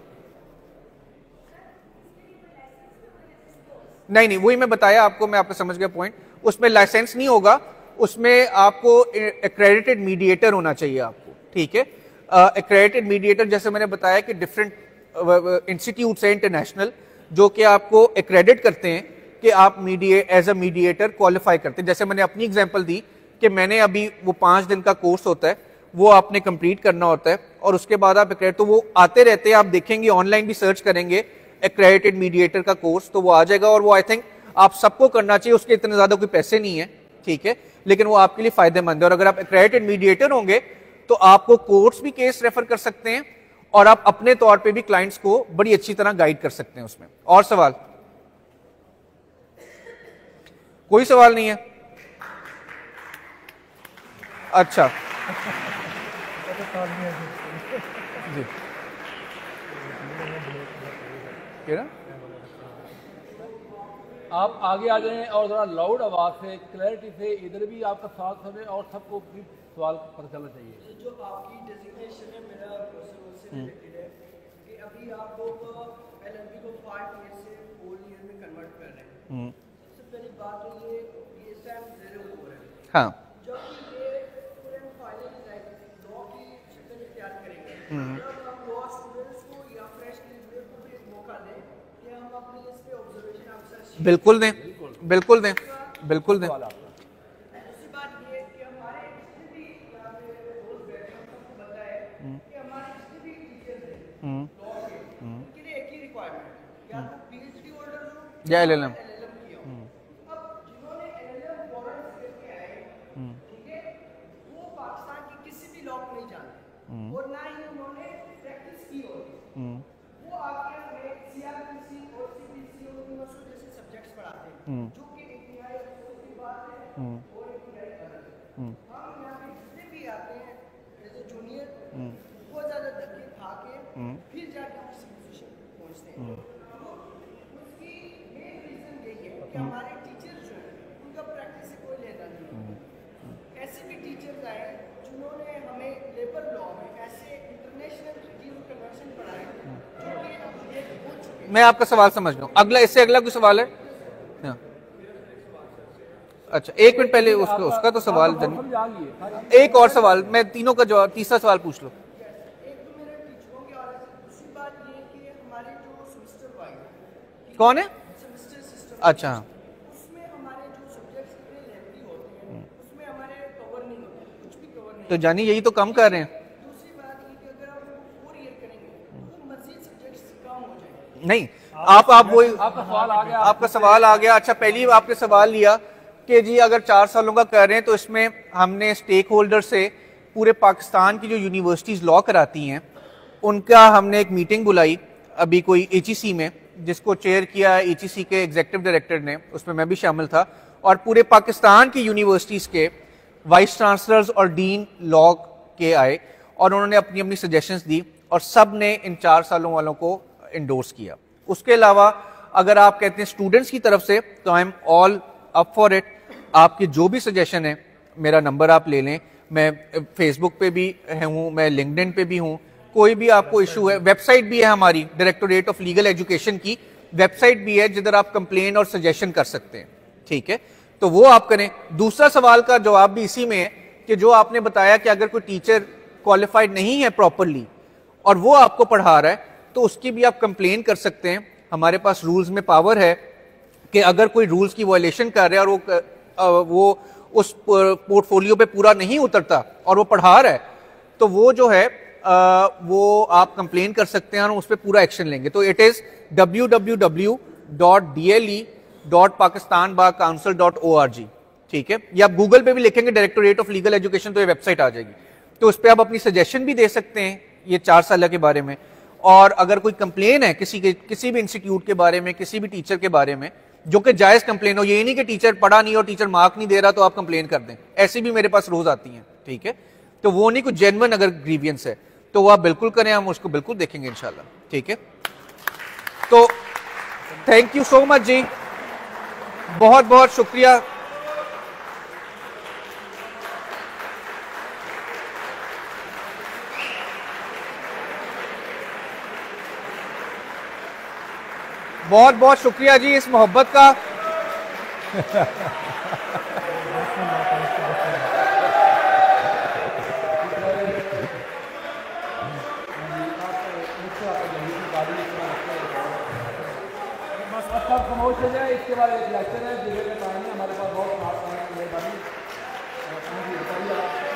Speaker 2: नहीं नहीं, वही मैं बताया आपको, मैं आपका समझ गया पॉइंट। उसमें लाइसेंस नहीं होगा, उसमें आपको एक्रेडिटेड मीडिएटर होना चाहिए आपको। ठीक है, एक्रेडिटेड मीडिएटर जैसे मैंने बताया कि डिफरेंट इंस्टीट्यूट है इंटरनेशनल जो कि आपको एक्रेडिट करते हैं कि आप एज अ मीडिएटर क्वालिफाई करते हैं। जैसे मैंने अपनी एग्जांपल दी कि मैंने अभी वो 5 दिन का कोर्स होता है, वो आपने कंप्लीट करना होता है और उसके बाद आप एक्रेडिट, तो वो आते रहते हैं, आप देखेंगे ऑनलाइन भी सर्च करेंगे एक्रेडिटेड मीडिएटर का कोर्स तो वो आ जाएगा। और वो आई थिंक आप सबको करना चाहिए, उसके इतने ज्यादा कोई पैसे नहीं है। ठीक है, लेकिन वो आपके लिए फायदेमंद है। और अगर आप एक्रेडिटेड मीडिएटर होंगे तो आपको कोर्ट्स भी केस रेफर कर सकते हैं और आप अपने तौर पे भी क्लाइंट्स को बड़ी अच्छी तरह गाइड कर सकते हैं उसमें। और सवाल? कोई सवाल नहीं है? अच्छा जी, क्या?
Speaker 3: आप आगे आ जाएं और जरा लाउड आवाज से, क्लैरिटी से, इधर भी आपका साथ समय और सबको भी सवाल पता चलना चाहिए।
Speaker 4: जो आपकी डेजिग्नेशन है, मेरा क्वेश्चन उससे रिलेटेड है कि अभी आप लोग एलएलबी को 5 ईयर से 4 ईयर में कन्वर्ट कर रहे हैं। सबसे पहली बात तो ये एग्जाम 0 हो रहा है।
Speaker 2: हाँ,
Speaker 4: जब ये पूरे फाइनल लॉ की शक्ल में तैयार करेंगे, तब हम लॉ स्टूडेंट्स को या फ्रेश ग्रेजुएट को भी मौका दें कि हम अपनी इस पे ऑब्जर्वेशन अफसर
Speaker 2: बिल्कुल दें, बिल्कुल दें, बिल्कुल दें।
Speaker 4: दूसरी बात ये है कि हमारे जितने भी यहाँ पे रोज बैठे हैं सबको पता है कि हमारे जितने भी टीचर्स हैं लॉ के, उनके लिए एक ही रिक्वायरमेंट है, या तो पीएचडी होल्डर हो
Speaker 2: या एलएलएम।
Speaker 4: किया हो। अब जिन्होंने एलएलएम फॉरेन करके आए, ठीक है, वो पाकिस्तान के किसी भी लॉ को नहीं जानते और ना ही उन्होंने प्रैक्टिस की होती। वो आपके हमें सीआरपीसी और सीपीसी और यूनिवर्सिटी जैसे सब्जेक्ट्स पढ़ाते हैं जो कि एक नया अफसोस की बात है और एक नया गलत है। हम यहाँ पे जितने भी आते हैं एज ए जूनियर बहुत ज़्यादा धक्के खा के फिर जाके हम किसी पोजीशन पे पहुँचते हैं। तो उसकी मेन रीज़न यही है कि हमारे टीचर्स जो हैं उनका प्रैक्टिस से कोई लेना नहीं है। ऐसे भी टीचर्स आए जिन्होंने हमें लेबर लॉ में ऐसे इंटरनेशनल ट्रीटी और कन्वेंशन पढ़ाए जो कि अपडेट हो चुके हैं।
Speaker 2: मैं आपका सवाल समझ गया हूं। अगला, इससे अगला कोई सवाल है? हाँ। अच्छा, एक मिनट पहले उसका तो सवाल एक और सवाल, मैं तीनों का जवाब, तीसरा सवाल पूछ लो।
Speaker 4: एक तो मेरे टीचरों के और दूसरी बात ये है कि हमारे जो सेमेस्टर वाइज
Speaker 2: कौन है?
Speaker 4: सेमेस्टर सिस्टम,
Speaker 2: अच्छा,
Speaker 4: उसमें हमारे जो सब्जेक्ट्स इतने लेंथी होते हैं उसमें हमारे कवर नहीं होते, कुछ भी कवर नहीं।
Speaker 2: तो जानी यही तो कम कर रहे हैं।
Speaker 4: दूसरी बात ये कि अगर हम 4 ईयर करेंगे तो मजीद सब्जेक्ट्स कम हो जाएंगे।
Speaker 2: नहीं, आप वही,
Speaker 3: आपका सवाल आ गया।
Speaker 2: आपका सवाल आ गया। अच्छा, पहली आपने सवाल लिया कि जी अगर 4 सालों का कर रहे हैं तो इसमें हमने स्टेक होल्डर से पूरे पाकिस्तान की जो यूनिवर्सिटीज लॉ कराती हैं उनका हमने एक मीटिंग बुलाई अभी कोई एचईसी में, जिसको चेयर किया एचईसी के एग्जीक्यूटिव डायरेक्टर ने, उसमें मैं भी शामिल था। और पूरे पाकिस्तान की यूनिवर्सिटीज के वाइस चांसलर्स और डीन लॉ के आए और उन्होंने अपनी अपनी सजेशंस दी और सब ने इन 4 सालों वालों को इंडोर्स किया। उसके अलावा अगर आप कहते हैं स्टूडेंट्स की तरफ से, तो I am all up for it. आपके जो भी सजेशन है, मेरा नंबर आप ले लें, मैं फेसबुक पे भी हूँ, मैं लिंक्डइन पे भी हूँ, कोई भी आपको इशू है, वेबसाइट भी है हमारी, डायरेक्टोरेट ऑफ लीगल एजुकेशन की वेबसाइट भी है जिधर आप कंप्लेन और सजेशन कर सकते हैं। ठीक है, तो वो आप करें। दूसरा सवाल का जवाब भी इसी में है कि जो आपने बताया कि अगर कोई टीचर क्वालिफाइड नहीं है प्रॉपरली और वो आपको पढ़ा रहा है तो उसकी भी आप कंप्लेन कर सकते हैं। हमारे पास रूल्स में पावर है कि अगर कोई रूल्स की वायलेशन कर रहा है और वो उस पोर्टफोलियो पे पूरा नहीं उतरता और वो पढ़ा रहा है तो वो जो है वो आप कंप्लेन कर सकते हैं और उस पर पूरा एक्शन लेंगे। तो इट इज www.dle.pakistanbarcouncil.org। ठीक है, या आप गूगल पे भी लिखेंगे डायरेक्टोरेट ऑफ लीगल एजुकेशन तो ये वेबसाइट आ जाएगी। तो उस पर आप अपनी सजेशन भी दे सकते हैं ये 4 साल के बारे में। और अगर कोई कंप्लेन है किसी भी इंस्टीट्यूट के बारे में, किसी भी टीचर के बारे में, जो कि जायज कंप्लेन हो। ये नहीं कि टीचर पढ़ा नहीं और टीचर मार्क नहीं दे रहा तो आप कंप्लेन कर दें, ऐसी भी मेरे पास रोज आती हैं, ठीक है। तो वो नहीं, कुछ जेन्युइन अगर ग्रीवियंस है तो वो आप बिल्कुल करें, हम उसको बिल्कुल देखेंगे इंशाल्लाह, ठीक है। तो थैंक यू सो मच जी, बहुत बहुत शुक्रिया। बहुत बहुत शुक्रिया जी इस मोहब्बत का।
Speaker 3: अच्छा प्रमोशन है, इसके बाद एक लेक्चर है, जिले का टाइम है हमारे पास बहुत खास, मेहरबानी बताइए।